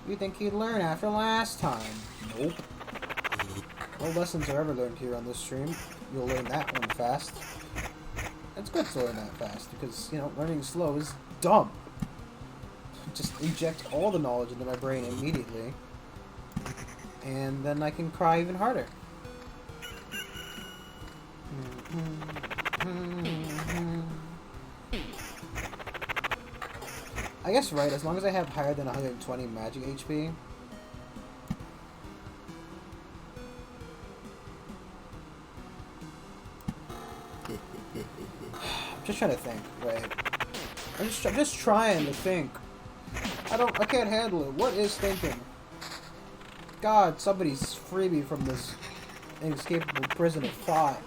You think he'd learn after last time? Nope. No lessons are ever learned here on this stream. You'll learn that one fast. It's good to learn that fast, because, you know, learning slow is dumb. Just inject all the knowledge into my brain immediately, and then I can cry even harder. I guess right, as long as I have higher than 120 magic HP. I'm just trying to think, right? I'm just trying to think. I can't handle it. What is thinking? God, somebody's free me from this inescapable prison of thought.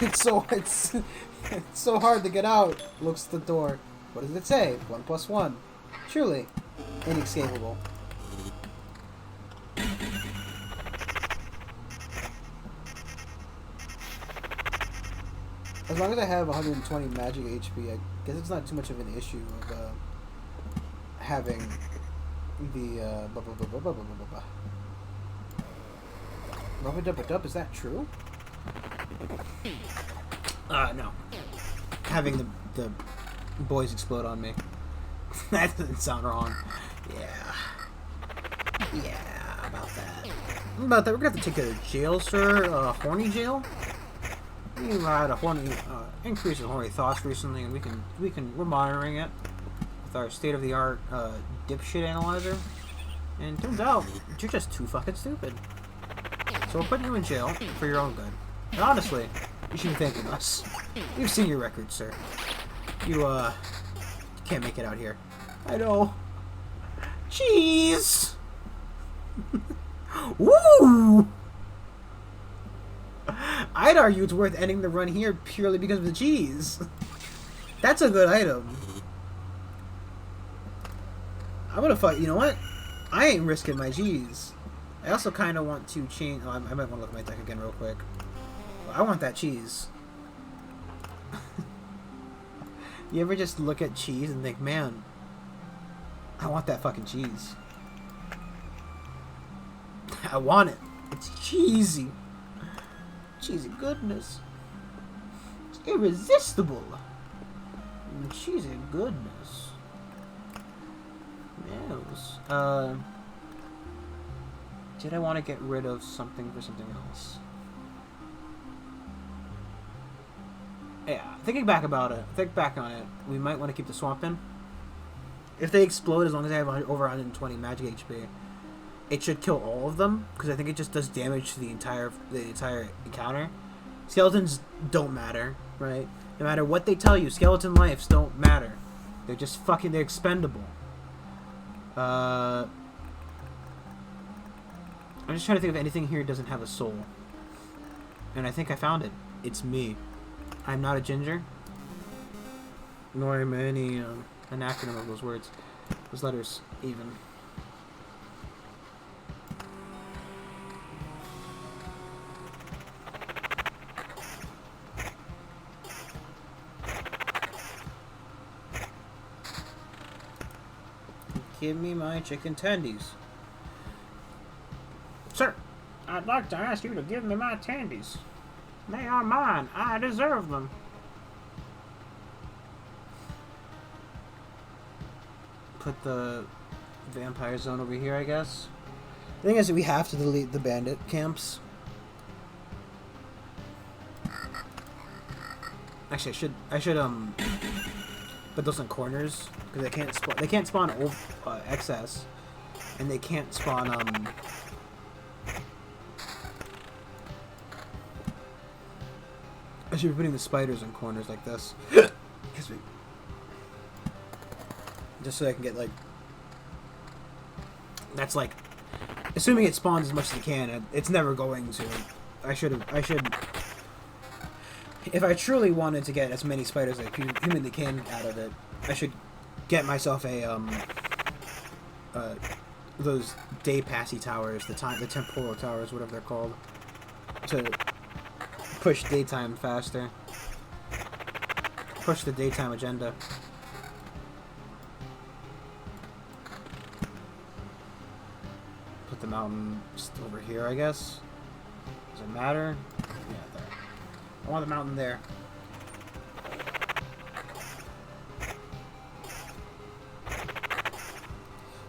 It's so hard to get out. Looks at the door. What does it say? 1 + 1. Truly inescapable. As long as I have 120 magic HP, I guess it's not too much of an issue of having the Rub-a-dub-a-dub, is that true? No. Having the boys explode on me. That doesn't sound wrong. Yeah, about that. We're gonna have to take a jail, sir. Horny jail? You had a horny increase in horny thoughts recently, and we're monitoring it with our state-of-the-art dipshit analyzer. And it turns out you're just too fucking stupid. So we're putting you in jail for your own good. And honestly, you should be thanking us. We've seen your record, sir. You can't make it out here. I know. Jeez. Woo! I'd argue it's worth ending the run here purely because of the cheese. That's a good item. I'm gonna fight. You know what? I ain't risking my cheese. I also kind of want to change. Oh, I might want to look at my deck again real quick. I want that cheese. You ever just look at cheese and think, man, I want that fucking cheese. I want it. It's cheesy. Cheesy goodness. It's irresistible. Cheesy goodness. Yes. Did I want to get rid of something for something else? Yeah, think back on it, we might want to keep the swamp in. If they explode, as long as they have over 120 magic HP, it should kill all of them, because I think it just does damage to the entire encounter. Skeletons don't matter, right? No matter what they tell you, skeleton lives don't matter. They're just they're expendable. I'm just trying to think if anything here doesn't have a soul. And I think I found it. It's me. I'm not a ginger. Nor am I any an acronym of those words. Those letters, even. Give me my chicken tendies. Sir, I'd like to ask you to give me my tendies. They are mine. I deserve them. Put the vampire zone over here, I guess. The thing is, we have to delete the bandit camps. Actually, I should put those in corners because they can't spawn excess, and they can't spawn I should be putting the spiders in corners like this. Just so I can get like. That's like, assuming it spawns as much as it can. It's never going to. I should. If I truly wanted to get as many spiders as I humanly can out of it, I should get myself a those day passy towers, the temporal towers, whatever they're called, to push daytime faster. Push the daytime agenda. Put the mountain just over here, I guess. Does it matter? Yeah, there. I want the mountain there.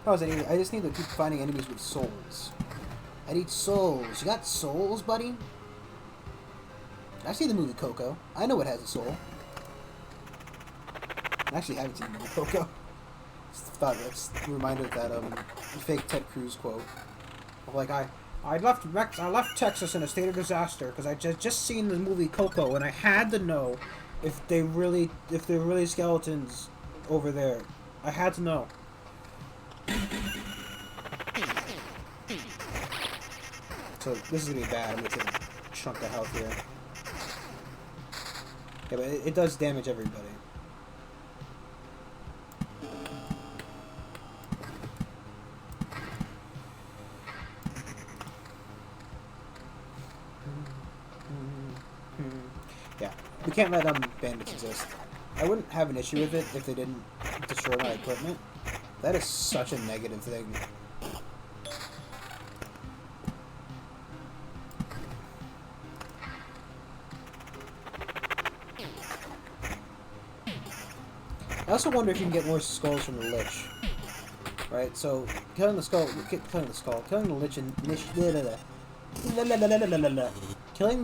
How is it? I just need to keep finding enemies with souls. I need souls. You got souls, buddy? I've seen the movie Coco. I know it has a soul. I actually haven't seen the movie Coco. Just a reminder of that fake Ted Cruz quote. Of like, I left Texas in a state of disaster because I just seen the movie Coco and I had to know if they're really skeletons over there. I had to know. So this is gonna be bad. I'm gonna take a chunk of health here. Yeah, but it does damage everybody. Yeah, we can't let bandits exist. I wouldn't have an issue with it if they didn't destroy my equipment. That is such a negative thing. I also wonder if you can get more skulls from the Lich. Right, so killing the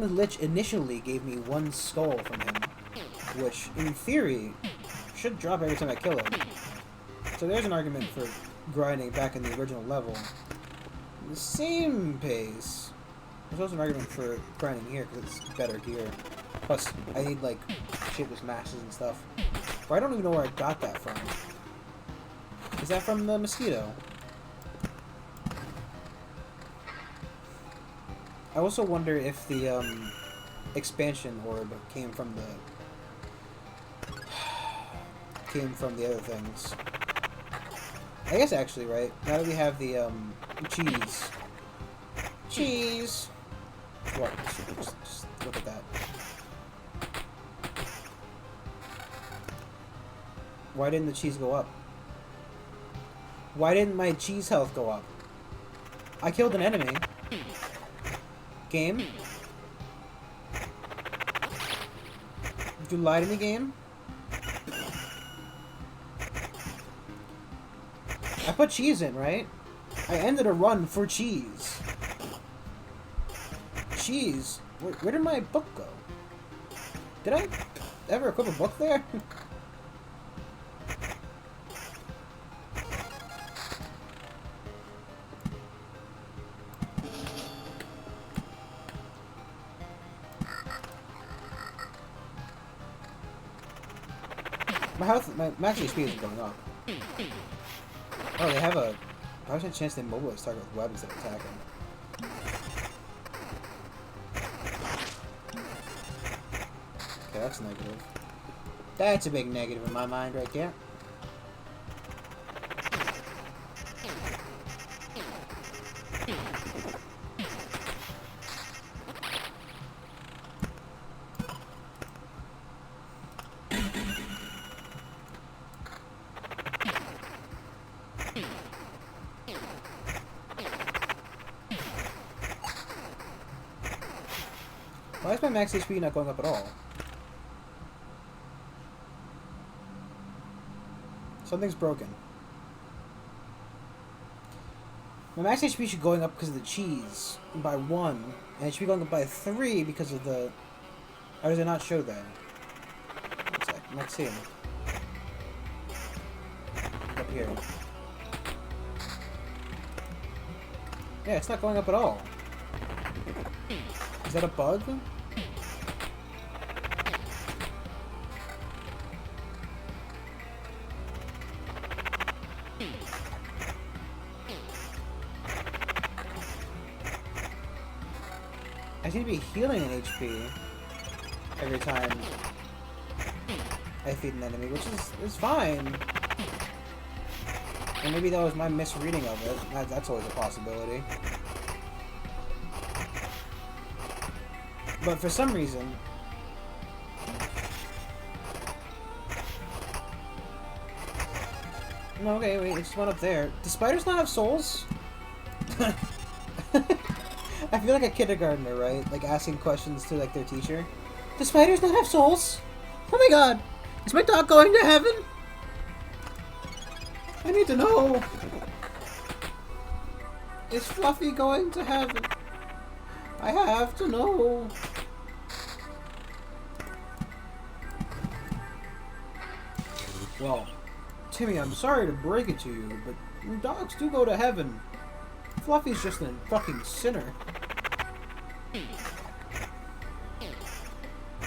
Lich initially gave me 1 skull from him, which in theory should drop every time I kill him. So there's an argument for grinding back in the original level. The same pace. There's also an argument for grinding here because it's better gear. Plus, I need like shapeless masses and stuff. But I don't even know where I got that from. Is that from the mosquito? I also wonder if the expansion orb came from the other things. I guess actually, right? Now that we have the cheese. What? Just look at that. Why didn't the cheese go up? Why didn't my cheese health go up? I killed an enemy. Game? Did you lie to me, game? I put cheese in, right? I ended a run for cheese. Cheese? Where did my book go? Did I ever equip a book there? My health, my max HP isn't going up. Oh, they have a... How is there a chance they immobilize target with web instead of attacking? Okay, that's negative. That's a big negative in my mind right there. Why is my max HP not going up at all? Something's broken. My max HP should be going up because of the cheese by 1, and it should be going up by 3 because of the... Or does it not show that? One sec, Maxine. Up here. Yeah, it's not going up at all. Is that a bug? I seem to be healing an HP every time I feed an enemy, which is fine. And maybe that was my misreading of it. That's always a possibility. But for some reason... No, okay, wait, it just went up there. Do spiders not have souls? I feel like a kindergartner, right? Like asking questions to like their teacher. Do spiders not have souls? Oh my god! Is my dog going to heaven? I need to know! Is Fluffy going to heaven? I have to know! Well, Timmy, I'm sorry to break it to you, but dogs do go to heaven. Fluffy's just a fucking sinner.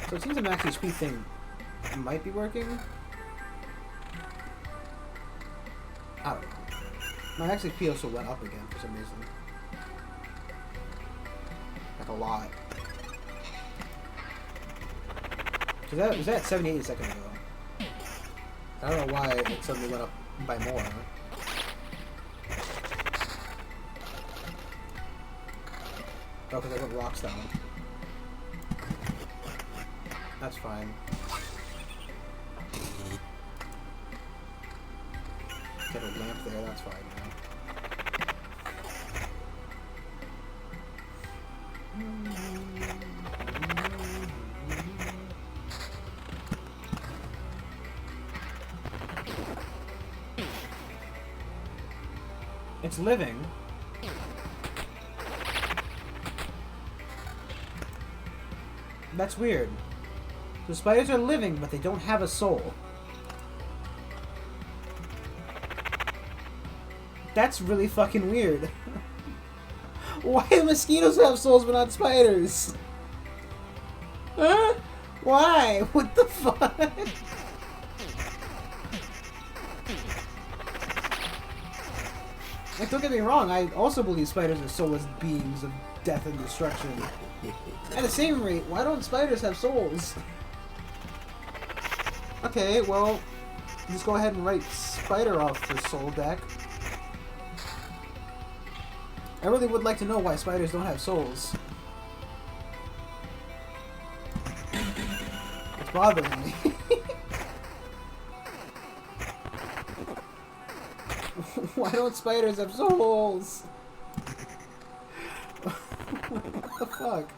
So it seems the max HP thing might be working. I don't know. My max HP also went up again for some reason. Like a lot. Was that 78 seconds ago? I don't know why it suddenly went up by more. Oh, because I put rocks down. That's fine. Get a lamp there, that's fine now. It's living. That's weird. The spiders are living, but they don't have a soul. That's really fucking weird. Why do mosquitoes have souls but not spiders? Huh? Why? What the fuck? Like, don't get me wrong, I also believe spiders are soulless beings of death and destruction. At the same rate, why don't spiders have souls? Okay, well, just go ahead and write spider off the soul deck. I really would like to know why spiders don't have souls. It's bothering me. Why don't spiders have souls? What the fuck?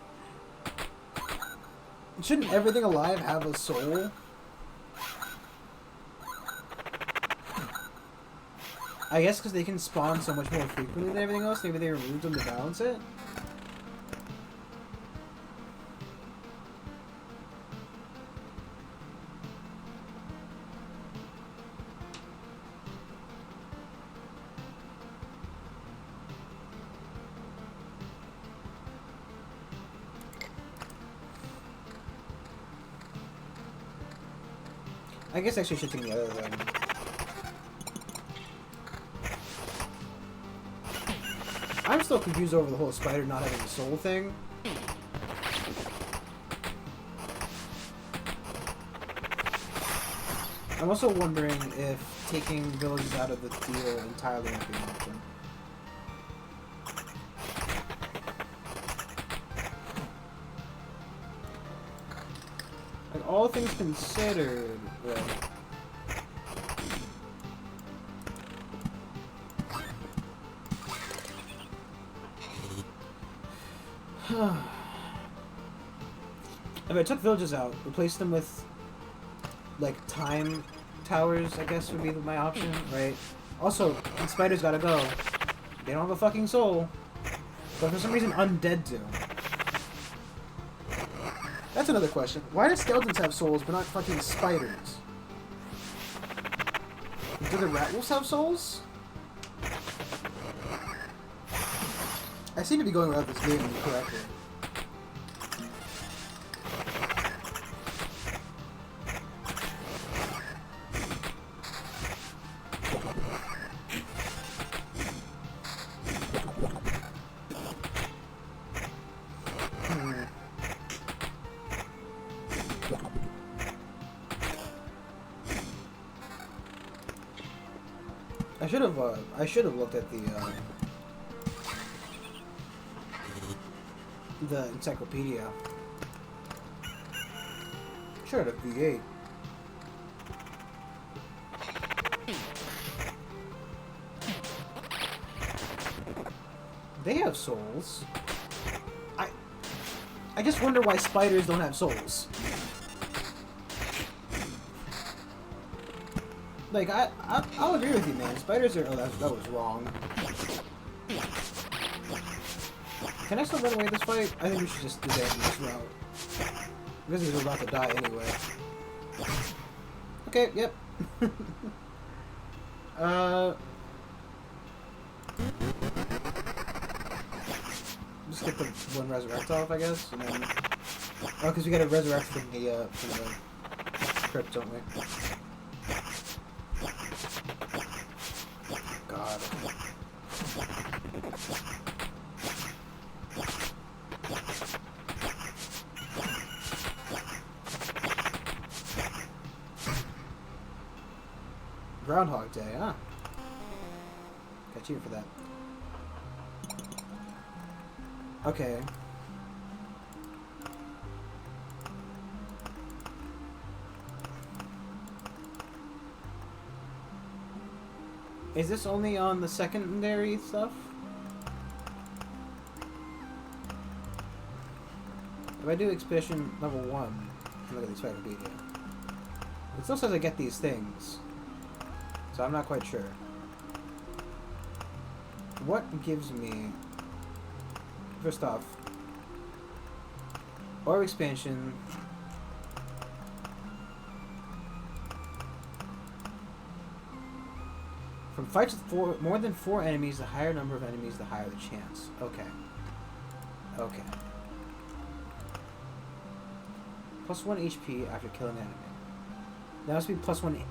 Shouldn't everything alive have a soul? I guess because they can spawn so much more frequently than everything else, maybe they removed them to balance it? I guess actually I should take the other thing. I'm still confused over the whole spider not having a soul thing. I'm also wondering if taking villages out of the deal entirely might be an option. Like, all things considered, right? If I took villages out, replaced them with, like, time towers, I guess would be my option, right? Also, the spiders gotta go. They don't have a fucking soul. But for some reason, undead do. That's another question. Why do skeletons have souls, but not fucking spiders? Do the rat wolves have souls? I seem to be going about this game incorrectly. I should have looked at the encyclopedia. Sure, the V8. They have souls. I just wonder why spiders don't have souls. Like, I'll agree with you, man. Spiders are... Oh, that was wrong. Can I still run away this fight? I think we should just do that in this route. Because he's about to die anyway. Okay, yep. Just get the one resurrect off, I guess, and then... Oh, because we gotta resurrect from the crypt, don't we? God. Groundhog Day, huh? Got cheated for that. Okay. Is this only on the secondary stuff? If I do Expedition level 1, look at the encyclopedia. It still says I get these things. So I'm not quite sure. What gives me... First off, Orb Expansion... From fights with more than 4 enemies, the higher number of enemies, the higher the chance. Okay. Okay. Plus 1 HP after killing an enemy. That must be plus 1...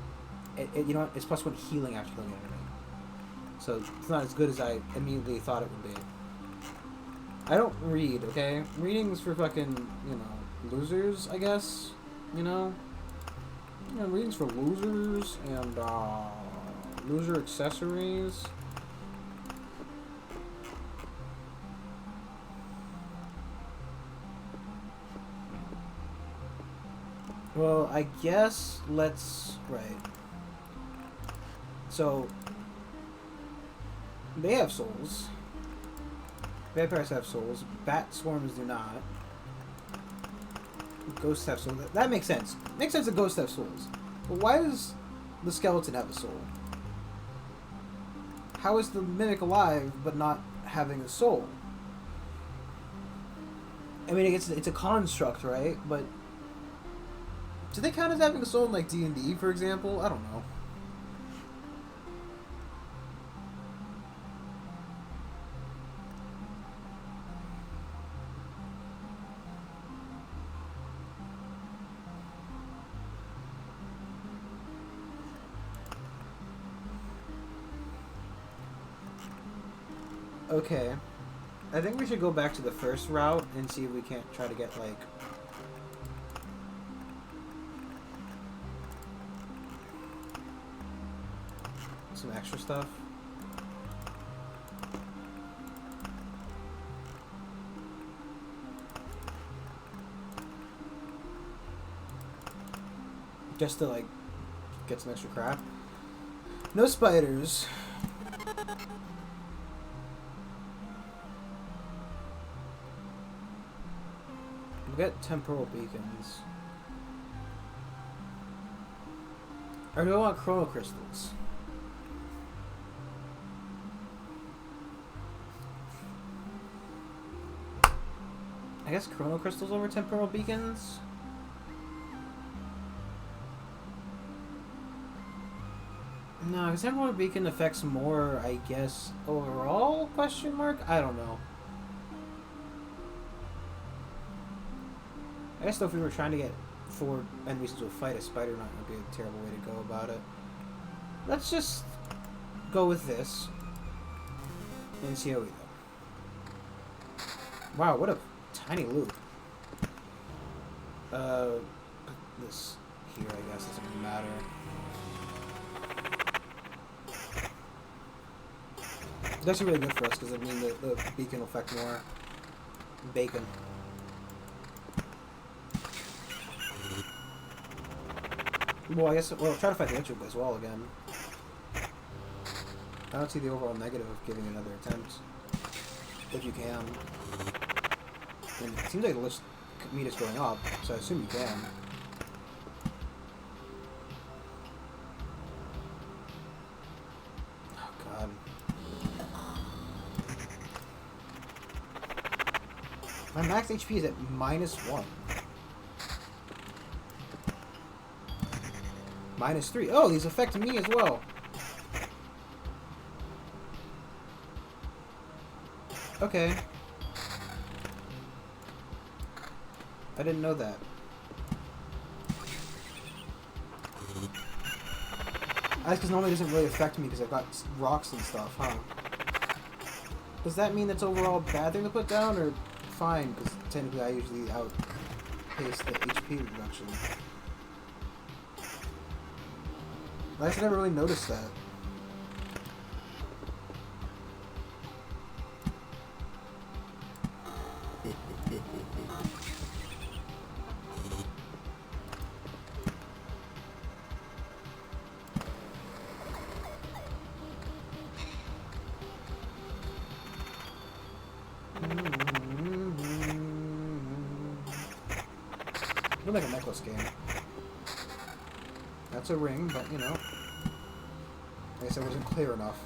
you know what? It's plus 1 healing after killing an enemy. So it's not as good as I immediately thought it would be. I don't read, okay? Reading's for fucking, you know, losers, I guess? You know? You know, reading's for losers and, loser accessories. Well, I guess let's... Right. So... They have souls. Vampires have souls. Bat swarms do not. Ghosts have souls. That makes sense. Makes sense that ghosts have souls. But why does the skeleton have a soul? How is the mimic alive but not having a soul? I mean, it's a construct, right? But do they count as having a soul in like D&D, for example? I don't know. Okay. I think we should go back to the first route and see if we can't try to get, like... some extra stuff. Just to, like, get some extra crap. No spiders. We got temporal beacons. Or do I want chrono crystals? I guess chrono crystals over temporal beacons? No, because temporal beacon affects more, I guess, overall? Question mark? I don't know. I guess though if we were trying to get 4 enemies to fight a spider knight would be a terrible way to go about it. Let's just go with this and see how we go. Wow, what a tiny loop. This here I guess doesn't really matter. It's actually really good for us because I mean the beacon will affect more bacon. Well, I guess we'll try to fight the Entropy as well again. I don't see the overall negative of giving another attempt. If you can. And it seems like the list meat is going up, so I assume you can. Oh god. My max HP is at -1. -3. Oh, these affect me as well. Okay. I didn't know that. That's because normally it doesn't really affect me because I've got rocks and stuff, huh? Does that mean that's overall a bad thing to put down, or fine? Because technically I usually outpace the HP reduction. I actually never really noticed that. Look like a necklace game. That's a ring, but you know. I guess I wasn't clear enough.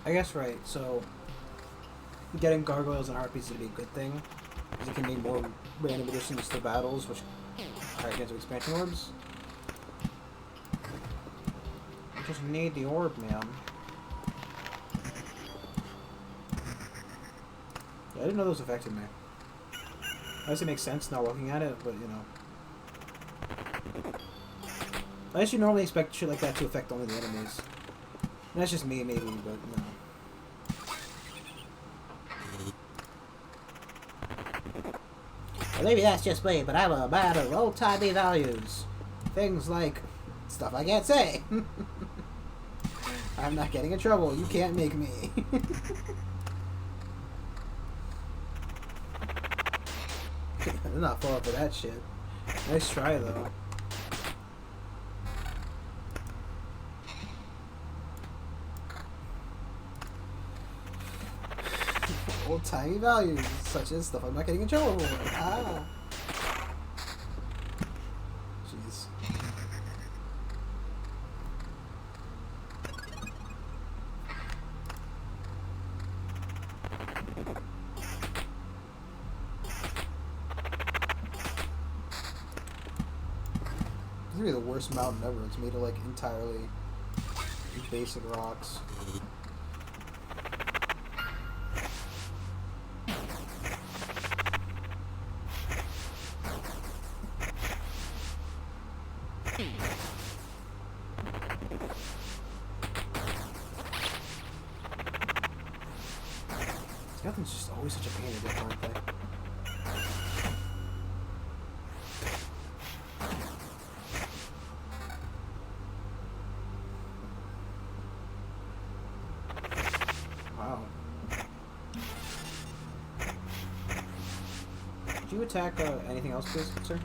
I guess right, so getting gargoyles and harpies would be a good thing, because it can mean more random additions to battles, which higher chance of expansion orbs. I just need the orb, man. Yeah, I didn't know those affected me. I guess it makes sense now looking at it, but you know. I guess you normally expect shit like that to affect only the enemies. And that's just me, maybe, but no. Well, maybe that's just me, but I'm a man of old-timey values. Things like stuff I can't say. I'm not getting in trouble. You can't make me. I'm not falling for that shit. Nice try, though. Old-timey values, such as stuff I'm not getting in trouble for. Ah. Jeez. This is gonna be the worst mountain ever. It's made of like entirely basic rocks. Skeletons just always such a pain to get, aren't they? Wow. Did you attack anything else, please, sir?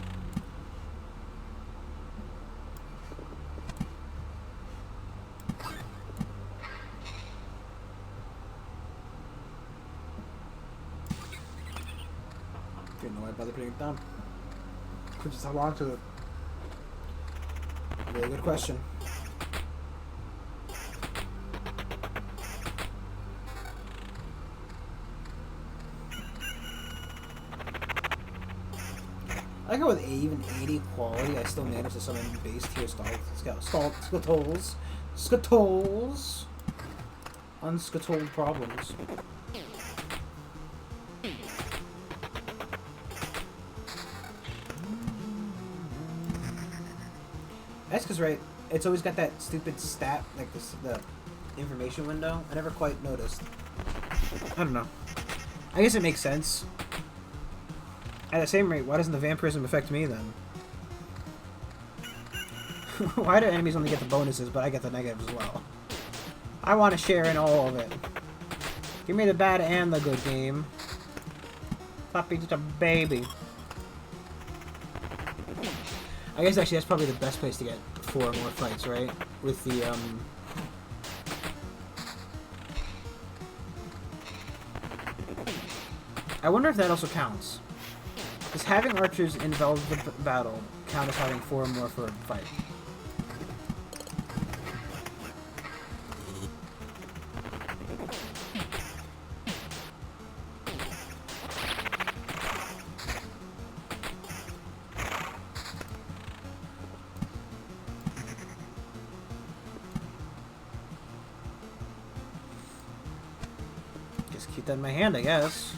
Didn't know I'd bother putting it down. Could just held on to it. Really good question. I go with even 80 quality. I still manage to summon base tier Skulltulas. Skulltulas. Unskulled problems. That's because, right, it's always got that stupid stat, like this, the information window. I never quite noticed. I don't know. I guess it makes sense. At the same rate, why doesn't the vampirism affect me then? Why do enemies only get the bonuses, but I get the negatives as well? I want to share in all of it. Give me the bad and the good game. Stop being such a baby. I guess actually that's probably the best place to get 4 more fights, right? With the, I wonder if that also counts. Does having archers involve the battle count as having 4 more for a fight? Just keep that in my hand, I guess.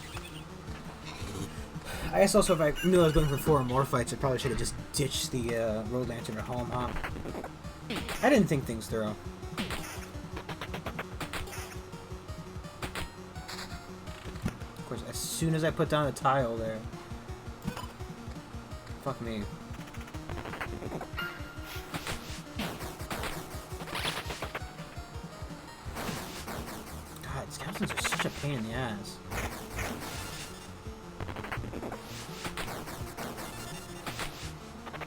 I guess also if I knew I was going for 4 more fights, I probably should have just ditched the Road Lantern at home, huh? I didn't think things through. Of course, as soon as I put down a tile there. Fuck me. God, skeletons are such a pain in the ass.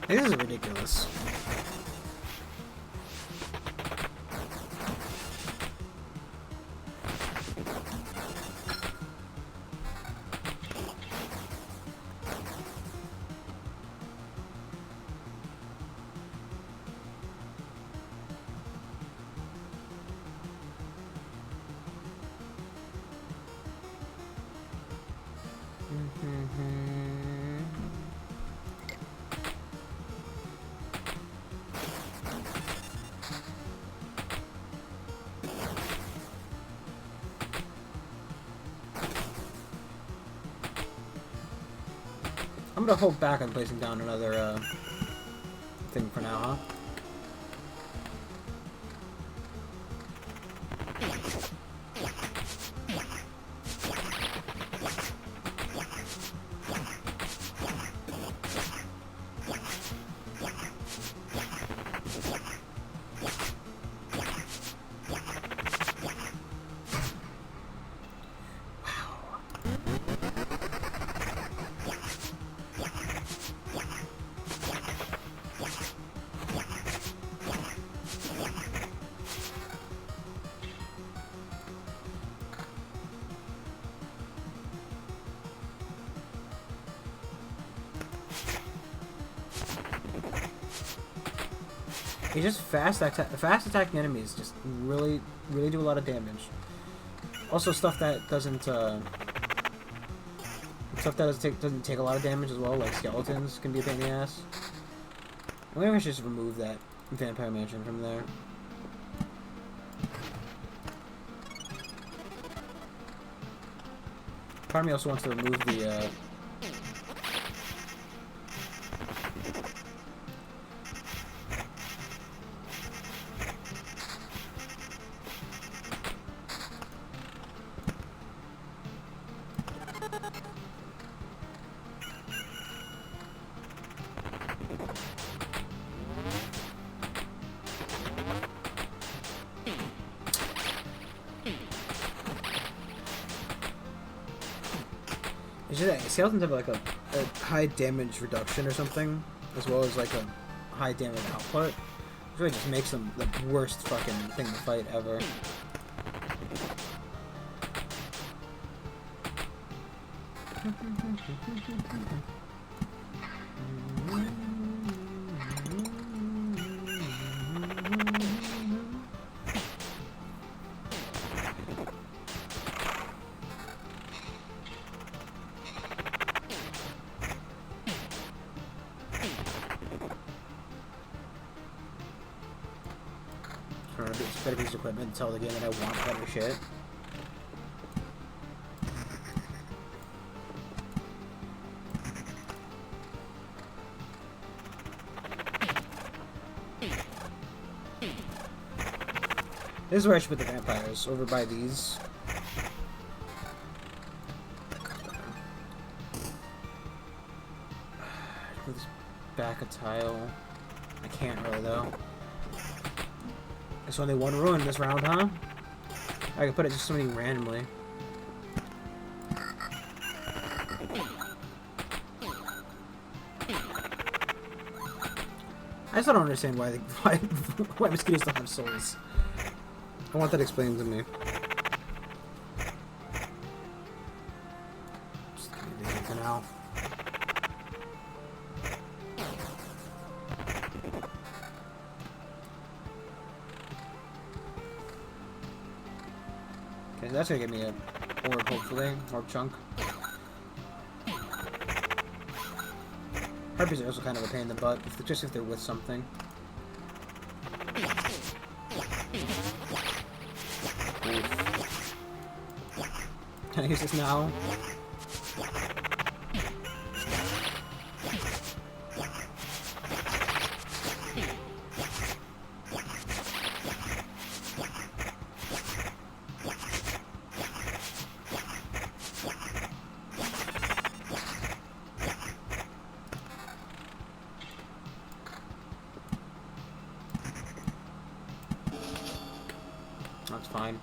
This is ridiculous. I'm gonna hold back on placing down another thing for now, huh? It's just fast attacking enemies just really do a lot of damage. Also stuff that doesn't doesn't take a lot of damage as well, like skeletons can be a pain in the ass. I think I should just remove that Vampire Mansion from there. Part of me also wants to remove the it's just that skeletons have like a high damage reduction or something, as well as like a high damage output. It really just makes them the worst fucking thing to fight ever. It's better piece of equipment to tell the game that I want better shit. This is where I should put the vampires, over by these. Put this back a tile. I can't really though. There's only one ruin this round, huh? I could put it just something randomly. I still don't understand why mosquitoes don't have souls. I want that explained to me. Just give me this for now. Okay, that's gonna give me a orb, hopefully. Orb chunk. Harpies are also kind of a pain in the butt, just if they're with something. Oof. Can I use this now? That's fine.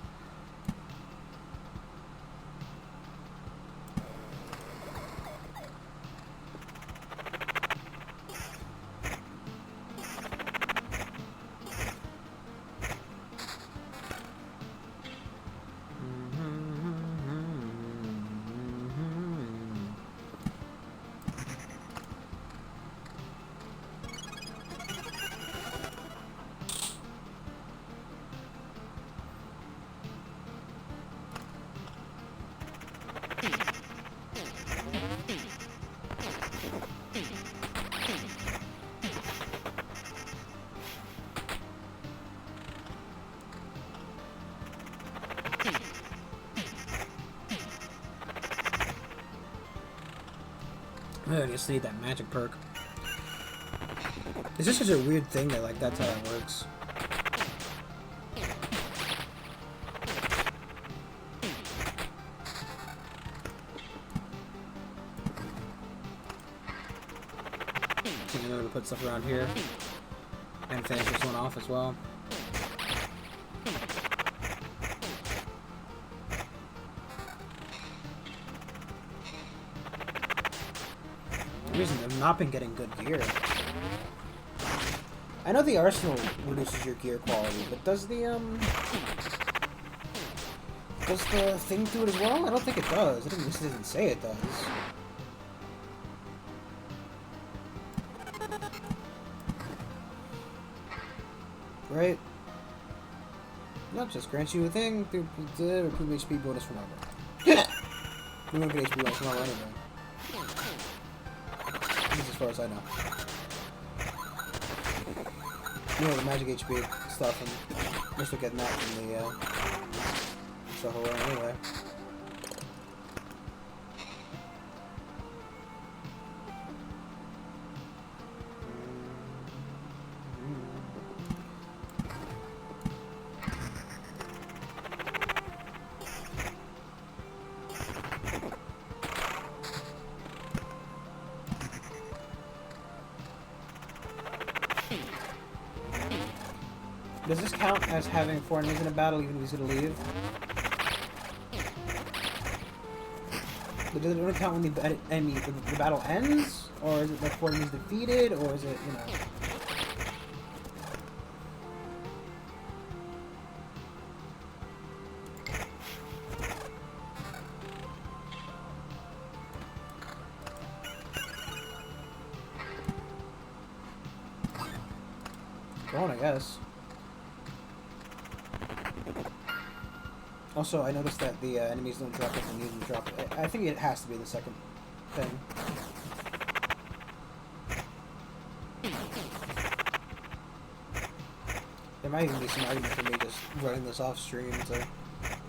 I just need that magic perk. It's just such a weird thing that like that's how it works. I think I'm gonna put stuff around here and finish this one off as well. Reason I've not been getting good gear. I know the arsenal reduces your gear quality, but does the thing do it as well? I don't think it does. It doesn't say it does. right? Not just grants you a thing, improve HP bonus from armor. You won't get HP bonus from armor anyway. At least as far as I know. You know, the magic HP stuff, and we're still getting that from the stuff around anyway. Does this count as having 4 enemies in a battle even if he's gonna leave? But does it only count when the battle ends? Or is it like 4 enemies defeated? Or is it, you know... Go on, I guess. Also, I noticed that the enemies don't drop if they need them to drop. I think it has to be the second thing. There might even be some argument for me just running this off stream to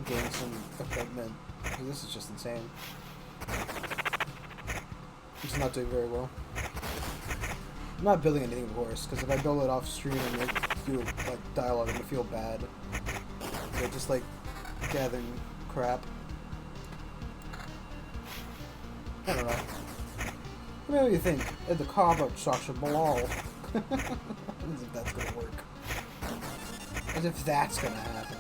gain some equipment. Because this is just insane. It's not doing very well. I'm not building anything worse, because if I build it off stream and like, do like dialogue, I'm gonna feel bad. So just like gathering crap. I don't know. What do you think? At the Kaaba Sasha Bilal. As if that's gonna work. As if that's gonna happen.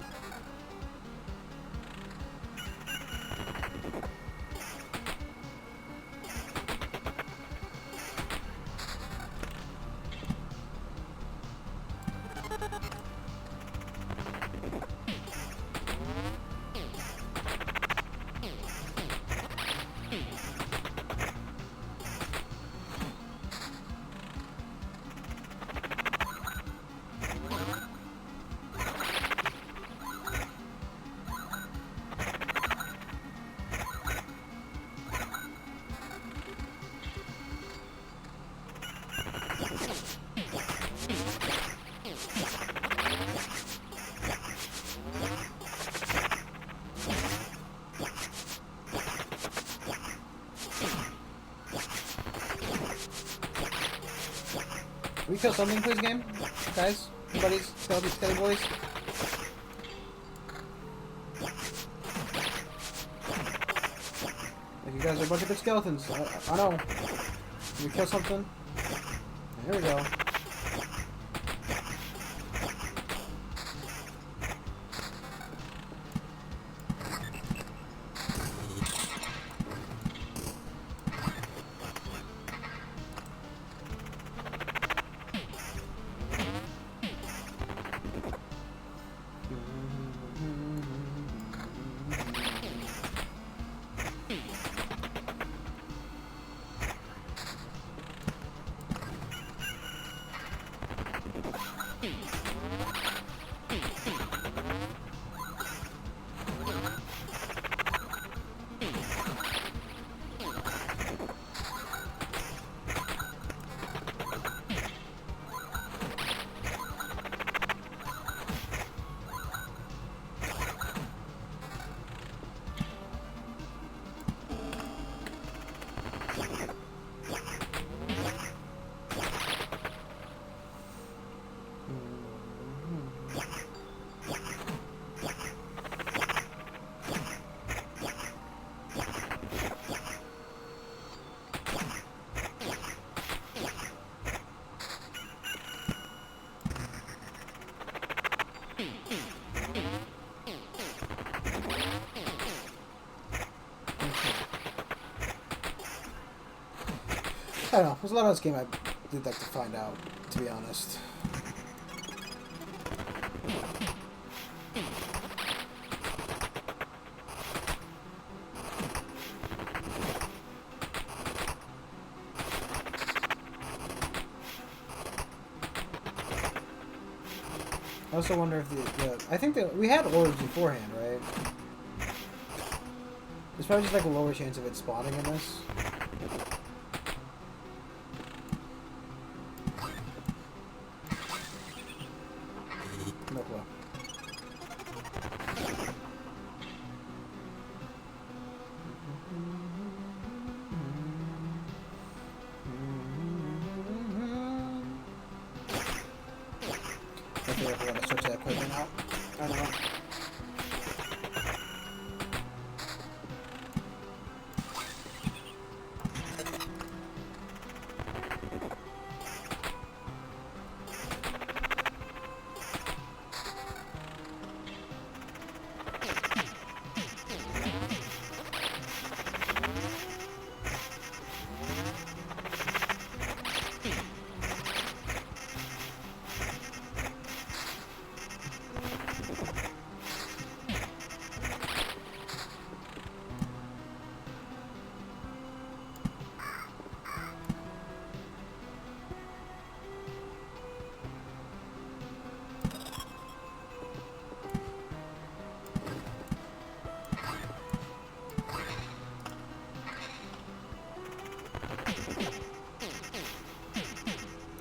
Can we kill something, please, game? Guys? Buddies? Skelly boys? Like, you guys are a bunch of good skeletons. I know. Can we kill something? Here we go. I don't know. There's a lot of this game I did like to find out, to be honest. I also wonder if I think that we had orbs beforehand, right? There's probably just like a lower chance of it spawning in this. No clue. I feel like we're gonna switch that equipment out. I don't know.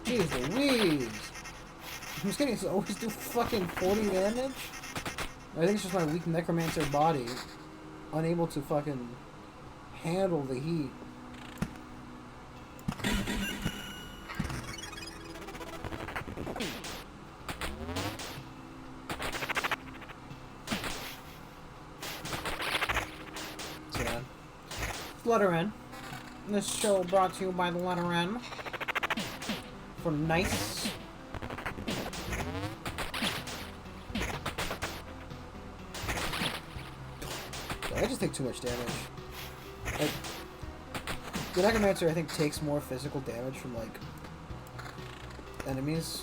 Jeez Louise! I'm just kidding, it's always do fucking 40 damage? I think it's just my weak necromancer body. Unable to fucking handle the heat. So yeah. Letter N. This show brought to you by the letter N. For nice. I just take too much damage. Like, the Necromancer, I think, takes more physical damage from, like, enemies.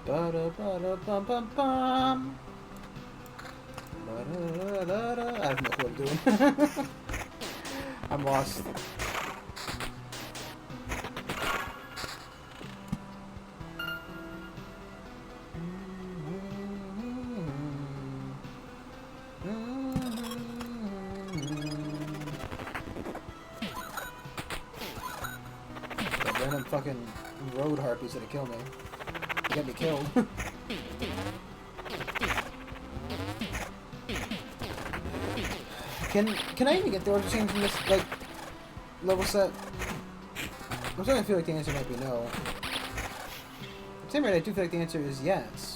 Ba-da-ba-da-bum-bum-bum. Ba-da-da-da-da. I have no clue what I'm doing. I'm lost. That random fucking road harpies gonna kill me. Get me killed. Can I even get the order change from this, like, level set? I'm starting to feel like the answer might be no. At the same rate, I do feel like the answer is yes.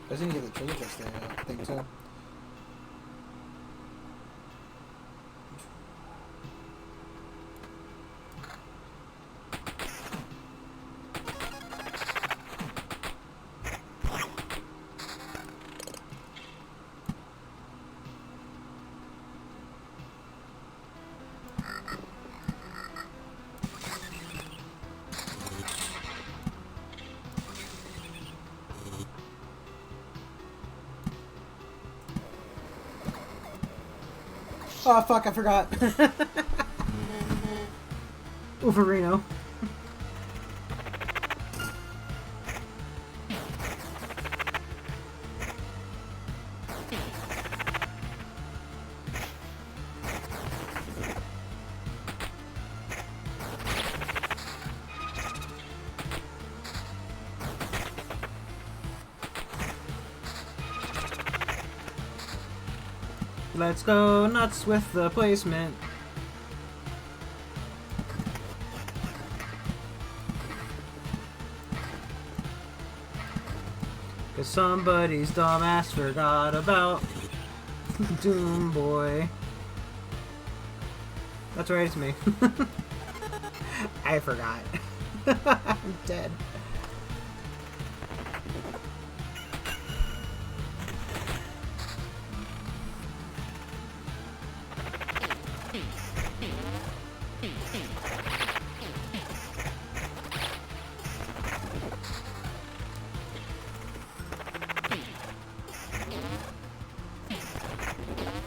Doesn't he get the treasure chest thing, I think too. Oh fuck, I forgot. Uferino. Let's go nuts with the placement. Cause somebody's dumbass forgot about Doom Boy. That's right, it's me. I forgot. I'm dead.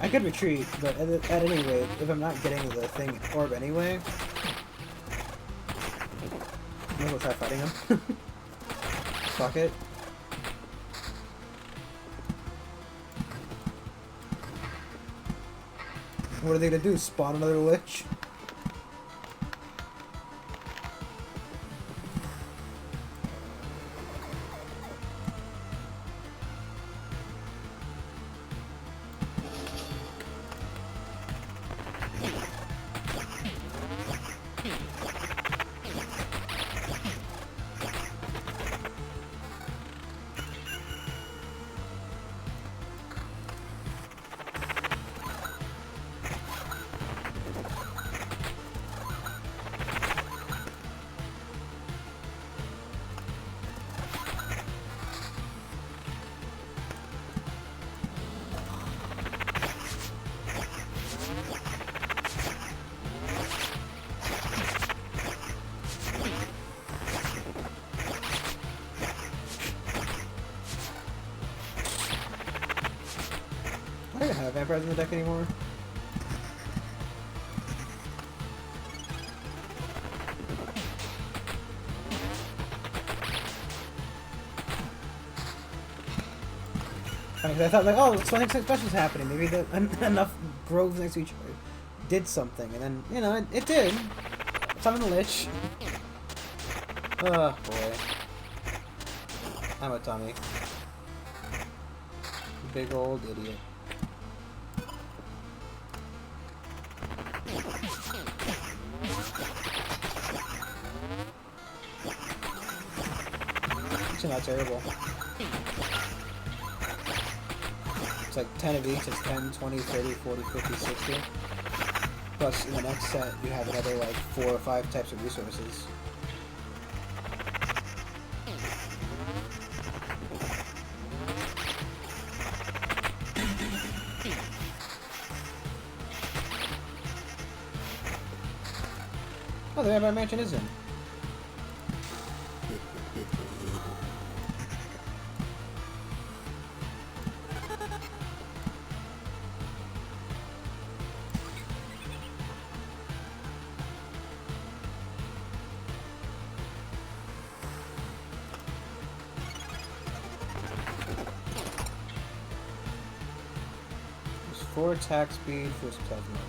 I could retreat, but at any rate, if I'm not getting the thing orb anyway, maybe we'll try fighting him. Fuck it. What are they gonna do? Spawn another Lich? I don't have vampires in the deck anymore. Funny, 'cause I thought like, oh, something special is happening. Maybe enough groves next to each other did something, and then you know it did. Summon the Lich. Oh boy, I'm a Tommy. Big old idiot. Actually not terrible. It's like 10 of each, it's 10, 20, 30, 40, 50, 60. Plus, in the next set, you have another like 4 or 5 types of resources. Oh, the Vampire Mansion is in. There's 4 attack speed for stealth mode.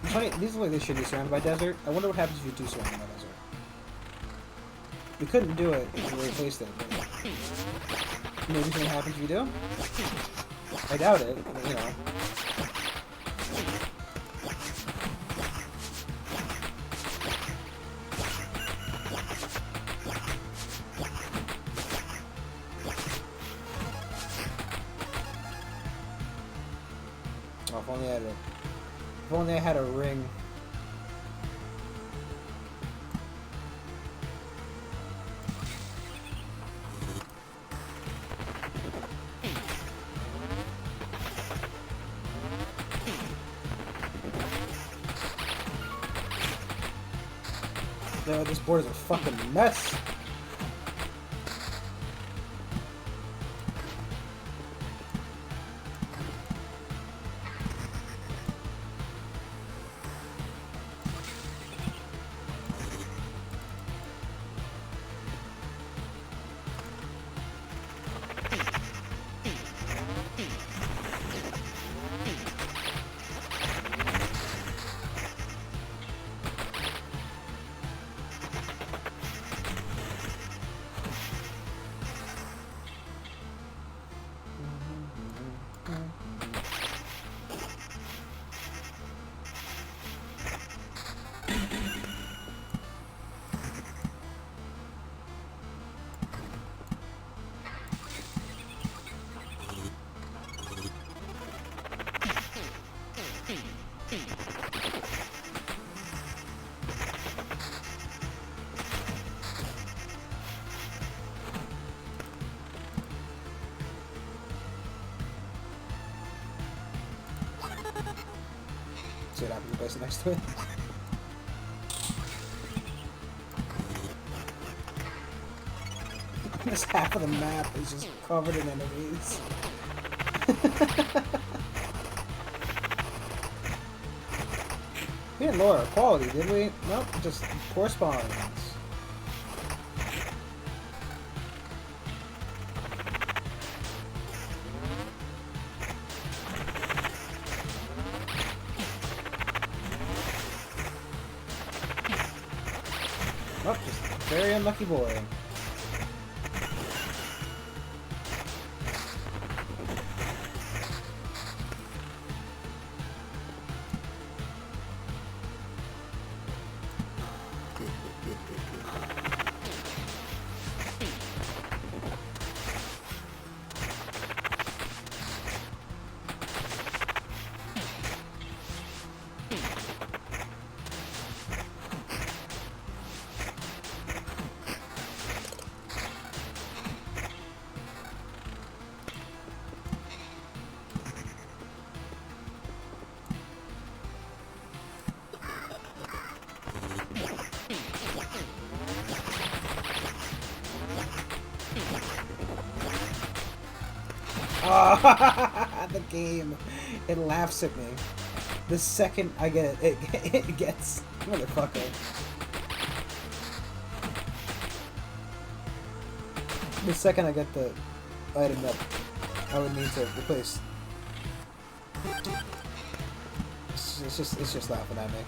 Funny, these look like they should be surrounded by desert. I wonder what happens if you do surround by desert. We couldn't do it if we replaced it, but maybe something happens if you do? I doubt it, but, you know. Oh, if only I had a ring. No, this board is a fucking mess. See what happens if I place it next to it. This half of the map is just covered in enemies. We didn't lower our quality, did we? Nope, just poor spawns. Oh, just a very unlucky boy. Oh, the game. It laughs at me. The second I get it, it gets... Motherfucker. The second I get the item that I would need to replace... It's just laughing at me.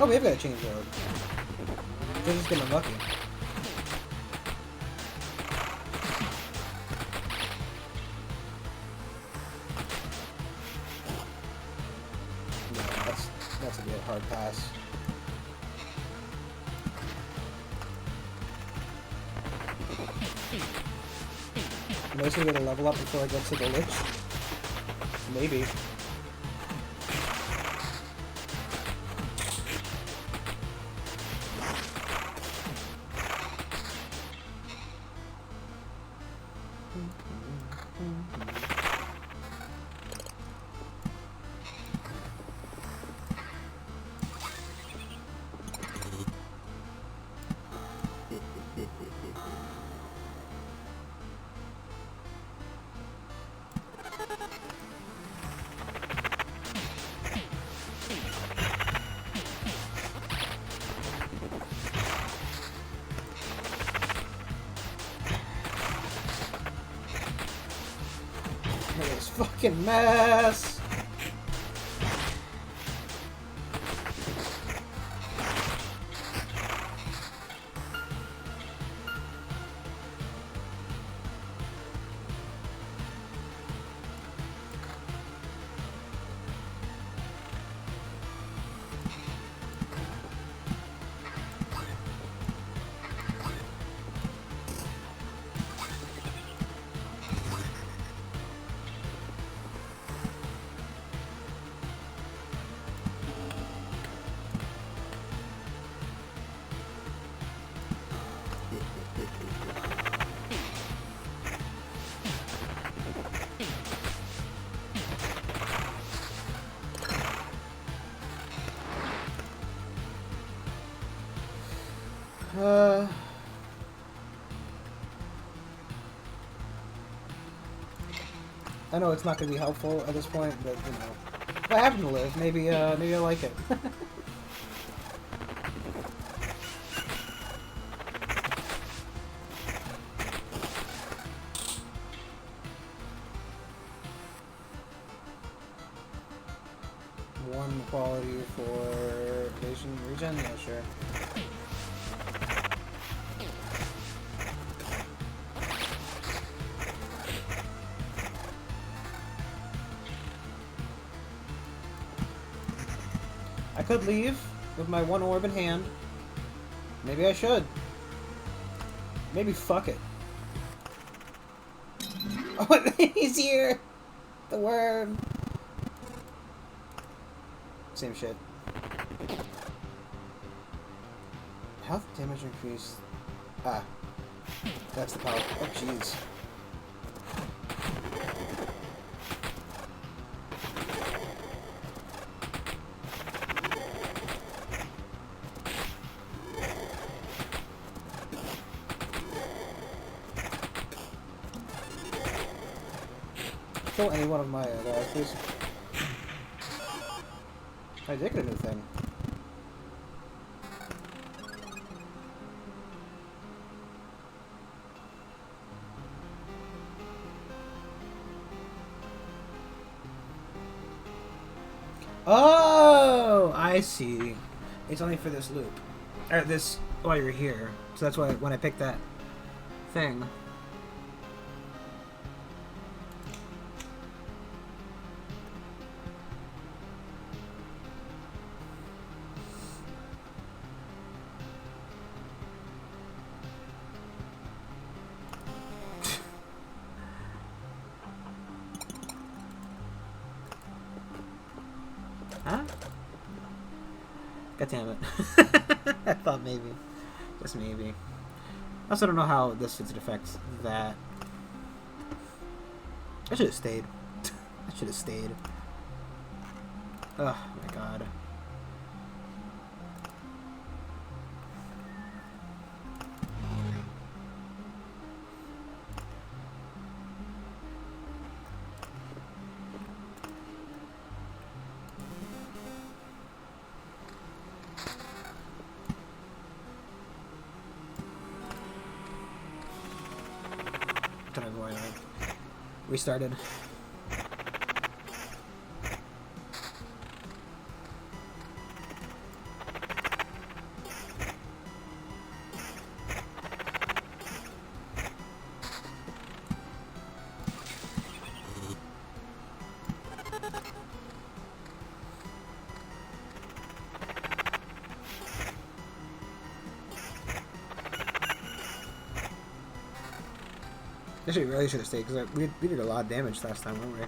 Oh, we have got to change road. They're just getting lucky. Yeah, that's a good hard pass. Am I just gonna get a level up before I get to the lich? Maybe. Look at this fucking mess! I know it's not going to be helpful at this point, but, you know, if I happen to live, maybe I like it. One quality for Nation Regen? Yeah, sure. I could leave with my one orb in hand. Maybe I should. Maybe fuck it. Oh, he's here! The worm! Same shit. Health damage increase. Ah. That's the power. Oh, jeez. Kill any one of my guys, please. I did get a new thing. Oh, I see. It's only for this loop. Or this while you're here. So that's why when I picked that thing. Huh? God damn it. I thought maybe. Just maybe. I also don't know how this should affect that. I should have stayed. I should have stayed. Oh my god. Kind of going like restarted. Actually, we really should have stayed because we did a lot of damage last time, weren't we?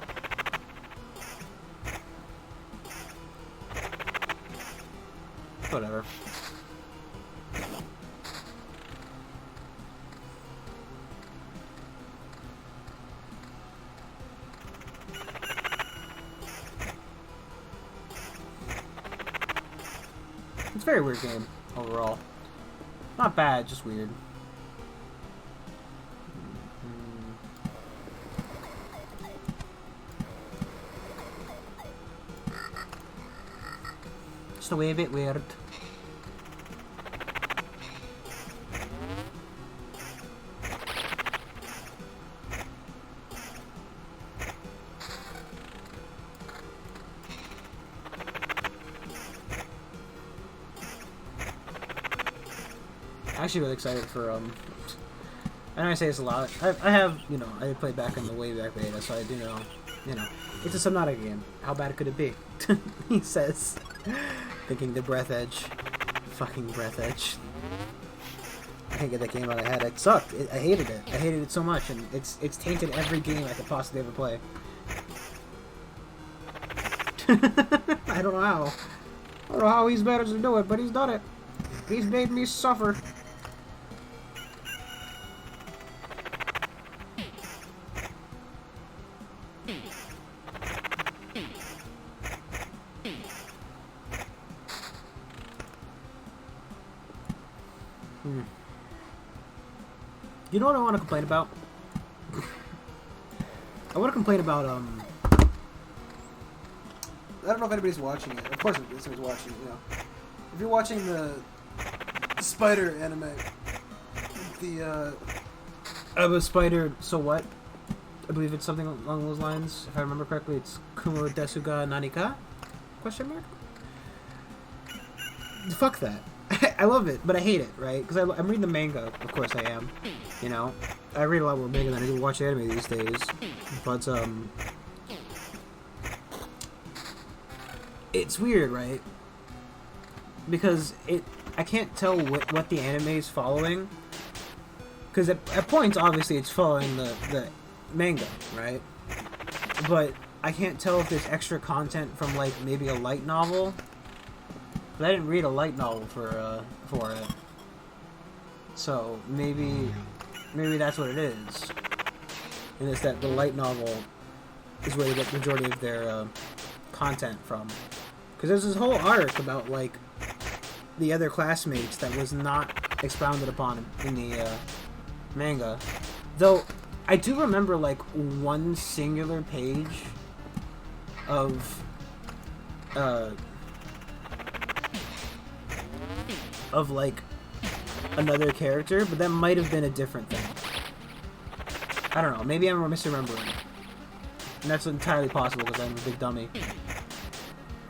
Whatever. It's a very weird game overall. Not bad, just weird. Just a way a bit weird. I'm actually really excited for I know I say this a lot. I have, you know, I played back in the way back beta, so I do know, you know, it's a Subnautica game. How bad could it be? He says, thinking the Breath Edge, fucking Breath Edge. I can't get that game out of my head. It sucked. I hated it. I hated it so much, and it's tainted every game I could possibly ever play. I don't know how. I don't know how he's managed to do it, but he's done it. He's made me suffer. You know what I want to complain about? I want to complain about, I don't know if anybody's watching it. Of course somebody's watching it, you know. If you're watching the spider anime, I'm a spider, so what? I believe it's something along those lines. If I remember correctly, it's Kumo Desuga Nanika? Question mark? Fuck that. I love it, but I hate it, right? Because I'm reading the manga. Of course I am. You know? I read a lot more manga than I do watch anime these days. But, it's weird, right? Because I can't tell what the anime is following. Because at points, obviously, it's following the manga, right? But I can't tell if there's extra content from, like, maybe a light novel. But I didn't read a light novel for it. So, maybe that's what it is. And it's that the light novel is where they get the majority of their content from. Because there's this whole arc about, like, the other classmates that was not expounded upon in the manga. Though, I do remember, like, one singular page of like, another character, but that might have been a different thing. I don't know, maybe I'm misremembering. And that's entirely possible because I'm a big dummy.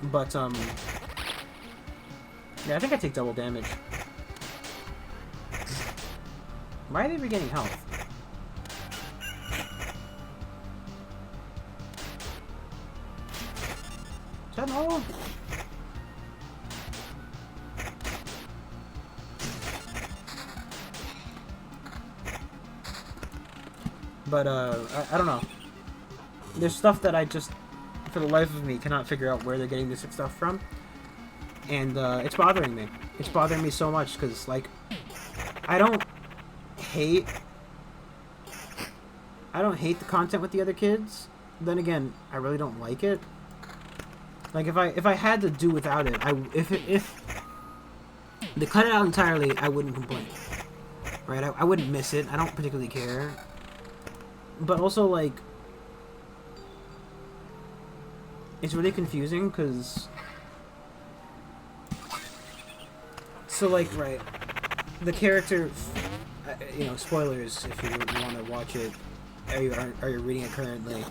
But, yeah, I think I take double damage. Why are they regaining health? Is that normal? But, I don't know. There's stuff that I just, for the life of me, cannot figure out where they're getting this stuff from. And, it's bothering me. It's bothering me so much, because, like, I don't hate the content with the other kids. Then again, I really don't like it. Like, if I had to do without it, if they cut it out entirely, I wouldn't complain. Right? I wouldn't miss it. I don't particularly care. But also, like, it's really confusing, because, so, like, right, the character, you know, spoilers if you want to watch it, are you reading it currently,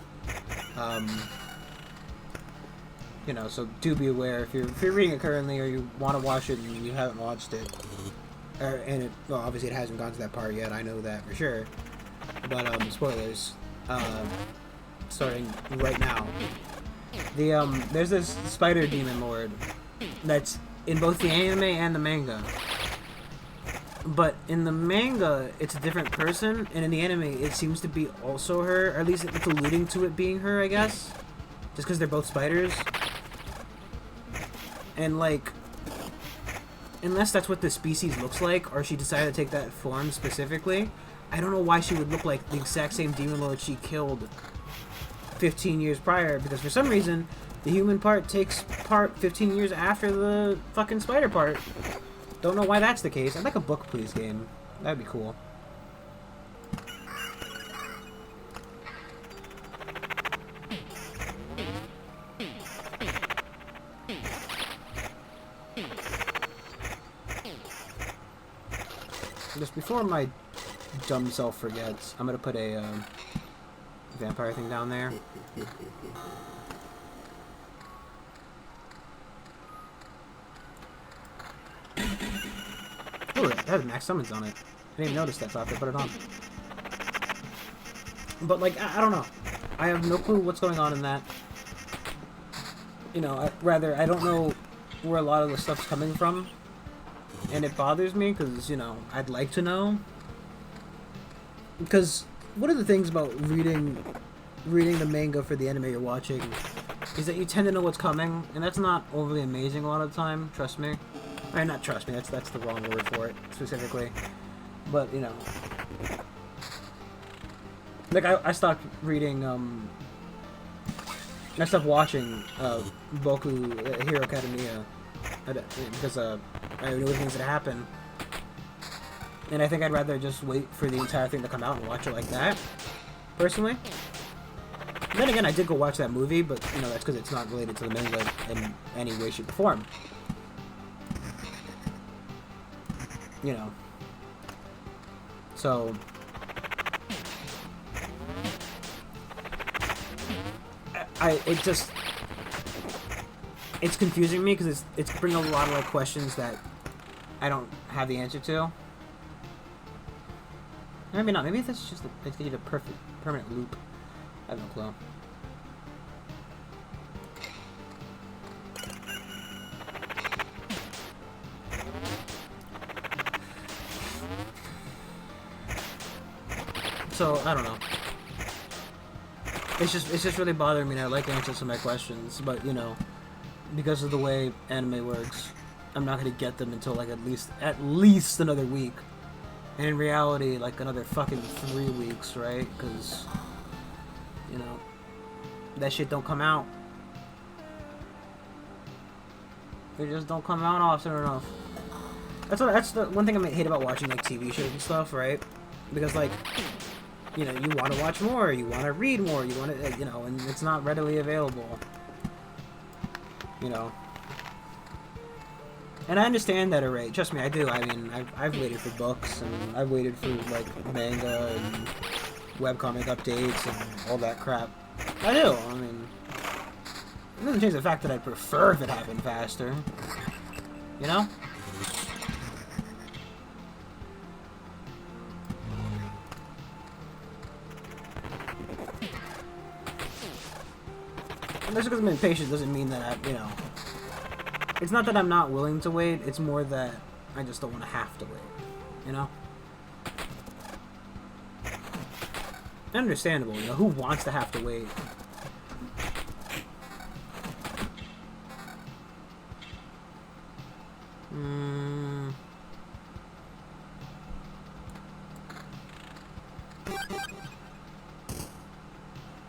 you know, so do be aware if you're reading it currently or you want to watch it and you haven't watched it, well, obviously it hasn't gone to that part yet, I know that for sure. But, spoilers, starting right now. There's this spider demon lord that's in both the anime and the manga. But in the manga, it's a different person, and in the anime, it seems to be also her, or at least it's alluding to it being her, I guess. Just because they're both spiders. And, like, unless that's what the species looks like, or she decided to take that form specifically, I don't know why she would look like the exact same demon lord she killed 15 years prior, because for some reason, the human part takes part 15 years after the fucking spider part. Don't know why that's the case. I'd like a book, please, game. That'd be cool. Just before my dumb self forgets, I'm gonna put a vampire thing down there. Oh, that has max summons on it. I didn't even notice that, so I have to put it on. But, like, I don't know. I have no clue what's going on in that. You know, I don't know where a lot of the stuff's coming from. And it bothers me, because, you know, I'd like to know. Because one of the things about reading the manga for the anime you're watching is that you tend to know what's coming, and that's not overly amazing a lot of the time, trust me. I mean, not trust me, that's the wrong word for it, specifically. But, you know. Like, I stopped reading, I stopped watching, Boku Hero Academia, because, I knew the things that happened. And I think I'd rather just wait for the entire thing to come out and watch it like that, personally. Then again, I did go watch that movie, but, you know, that's because it's not related to the manga in any way, shape, or form. You know. So... It's confusing me because it's bringing a lot of, like, questions that I don't have the answer to. Maybe not. Maybe that's just it's gonna be a perfect permanent loop. I have no clue. So I don't know. It's just really bothering me. And I'd like to answer some of my questions, but you know, because of the way anime works, I'm not gonna get them until like at least another week. And in reality, like another fucking 3 weeks, right? Because, you know, that shit don't come out. They just don't come out often enough. That's the one thing I hate about watching like TV shows and stuff, right? Because like, you know, you want to watch more, you want to read more, you want to, you know, and it's not readily available. You know. And I understand that array. Trust me, I do. I mean, I've waited for books, and I've waited for, like, manga and webcomic updates and all that crap. I do. I mean, it doesn't change the fact that I prefer if it happened faster. You know? And just because I'm impatient doesn't mean that I, you know... It's not that I'm not willing to wait, it's more that I just don't want to have to wait, you know? Understandable, you know, who wants to have to wait?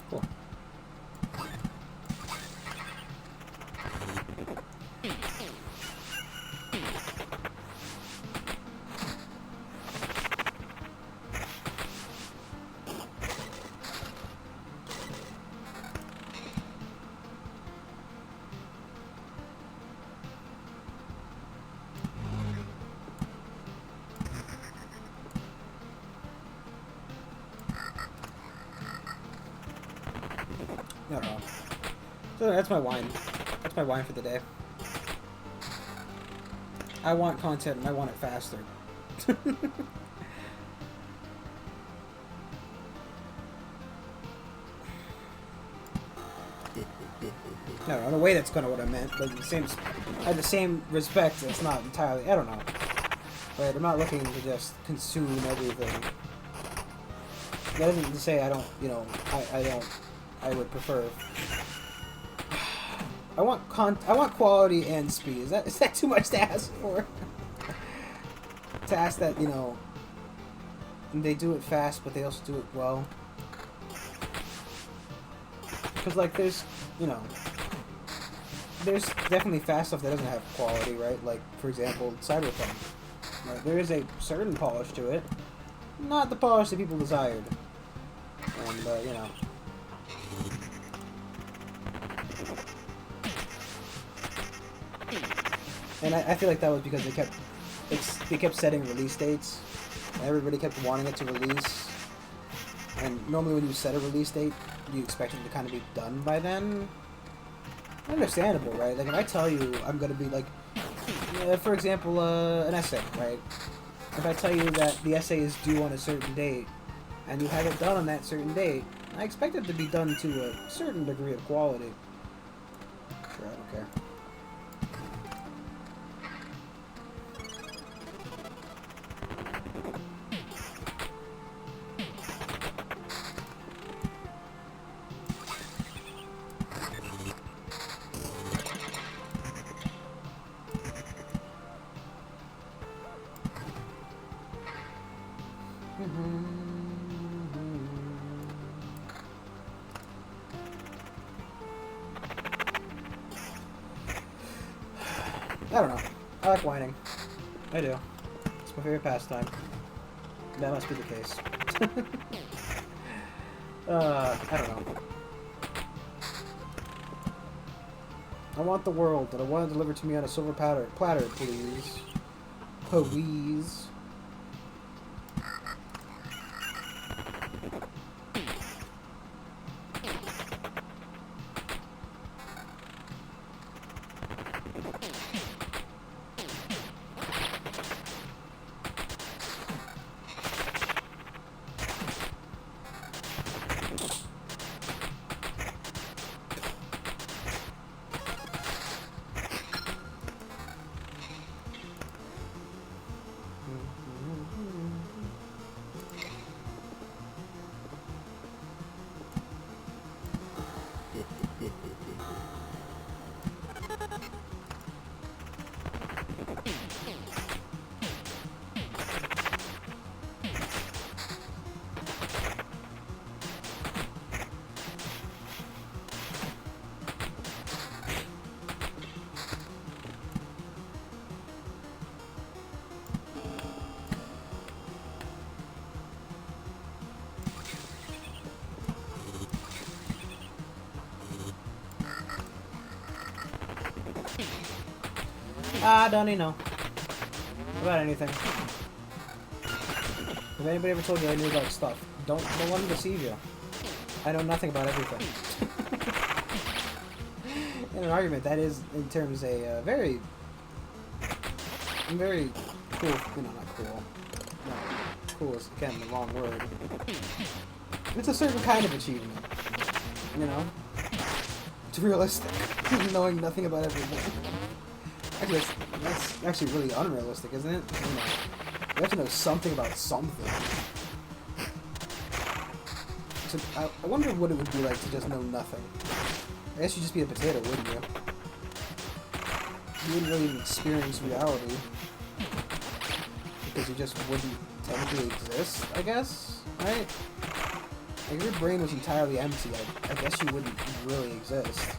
Cool. I don't know. So that's my wine. That's my wine for the day. I want content and I want it faster. No, in a way that's kind of what I meant, but at the same respect, it's not entirely, I don't know. Right, I'm not looking to just consume everything. That isn't to say I don't, you know, I would prefer. I want quality and speed. Is that too much to ask for? To ask that, you know, they do it fast, but they also do it well. Because, like, there's, you know, there's definitely fast stuff that doesn't have quality, right? Like, for example, Cyberpunk. Right? There is a certain polish to it, not the polish that people desired. And, you know. And I feel like that was because they kept setting release dates, and everybody kept wanting it to release. And normally when you set a release date, you expect it to kind of be done by then. Understandable, right? Like if I tell you I'm gonna be like, for example, an essay, right? If I tell you that the essay is due on a certain date, and you have it done on that certain date, I expect it to be done to a certain degree of quality. Sure, I don't care. I don't know. I like whining. I do. It's my favorite pastime. That must be the case. I don't know. I want the world, and I want it delivered to me on a silver platter, please. Please. I don't even know about anything. If anybody ever told you I knew about stuff, don't let me deceive you. I know nothing about everything. In an argument, that is, in terms, a very cool. Not cool. No, cool is again the wrong word. It's a certain kind of achievement. You know, it's realistic, knowing nothing about everything. Actually, that's actually really unrealistic, isn't it? You know, you have to know something about something. So I wonder what it would be like to just know nothing. I guess you'd just be a potato, wouldn't you? You wouldn't really even experience reality. Because you just wouldn't technically exist, I guess? Right? Like, if your brain was entirely empty, I guess you wouldn't really exist.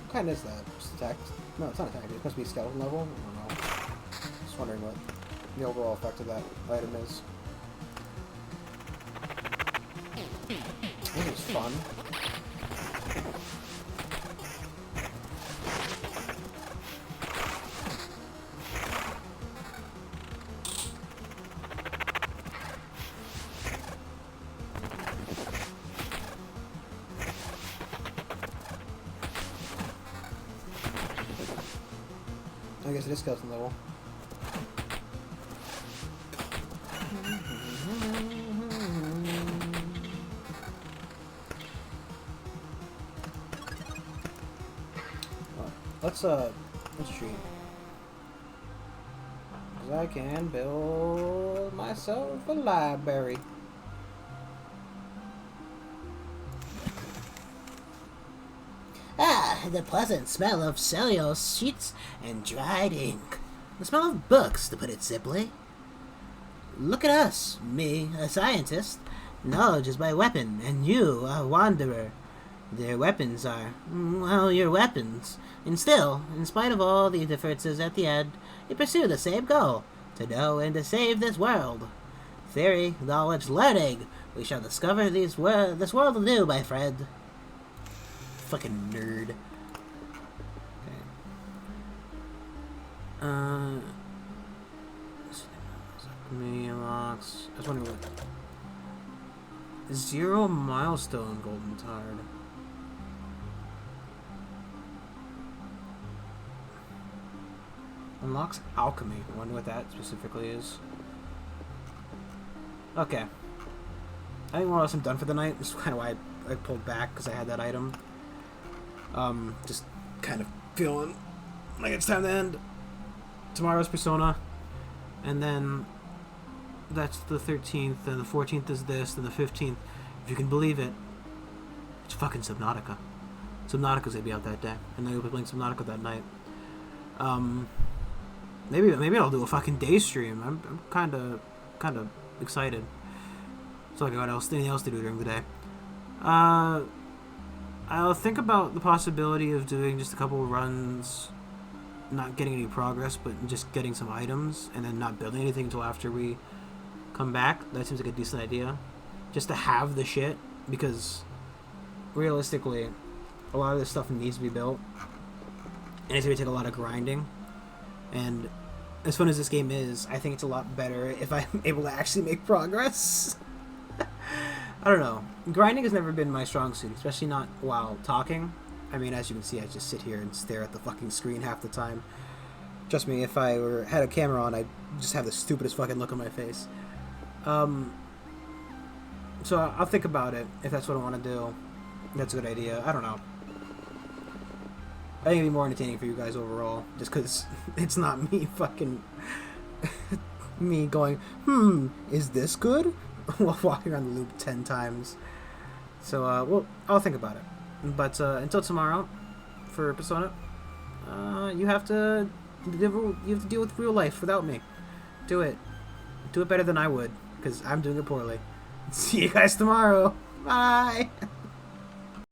What kind is that? Just attack? No, it's not attack. It's supposed to be skeleton level? I don't know. Just wondering what the overall effect of that item is. This is fun. I guess it is skeleton level. Let's treat. Cause I can build myself a library. Ah, the pleasant smell of cellulose sheets and dried ink. The smell of books, to put it simply. Look at us, me, a scientist. Knowledge is my weapon, and you, a wanderer. Their weapons are, well, your weapons. And still, in spite of all the differences at the end, you pursue the same goal, to know and to save this world. Theory, knowledge, learning. We shall discover this world anew, my friend. Fucking nerd. Okay. Me unlocks. I was wondering what. 0 milestone golden tard. Unlocks alchemy. I wonder what that specifically is. Okay. I think more or less I'm done for the night. This is kind of why I pulled back, because I had that item. Just kind of feeling like it's time to end. Tomorrow's Persona, and then that's the 13th, and the 14th is this, and the 15th, if you can believe it, it's fucking Subnautica. Subnautica's gonna be out that day, and then you'll be playing Subnautica that night. Maybe I'll do a fucking day stream. I'm kind of excited. So I got anything else to do during the day. I'll think about the possibility of doing just a couple runs, not getting any progress, but just getting some items, and then not building anything until after we come back. That seems like a decent idea. Just to have the shit, because realistically, a lot of this stuff needs to be built, and it's going to take a lot of grinding. And as fun as this game is, I think it's a lot better if I'm able to actually make progress. I don't know. Grinding has never been my strong suit, especially not while talking. I mean, as you can see, I just sit here and stare at the fucking screen half the time. Trust me, if I had a camera on, I'd just have the stupidest fucking look on my face. So I'll think about it, if that's what I want to do. That's a good idea. I don't know. I think it'd be more entertaining for you guys overall, just because it's not me fucking... me going, is this good? While walking around the loop 10 times. So, well, I'll think about it. But until tomorrow, for Persona, you have to deal with real life without me. Do it. Do it better than I would, because I'm doing it poorly. See you guys tomorrow. Bye!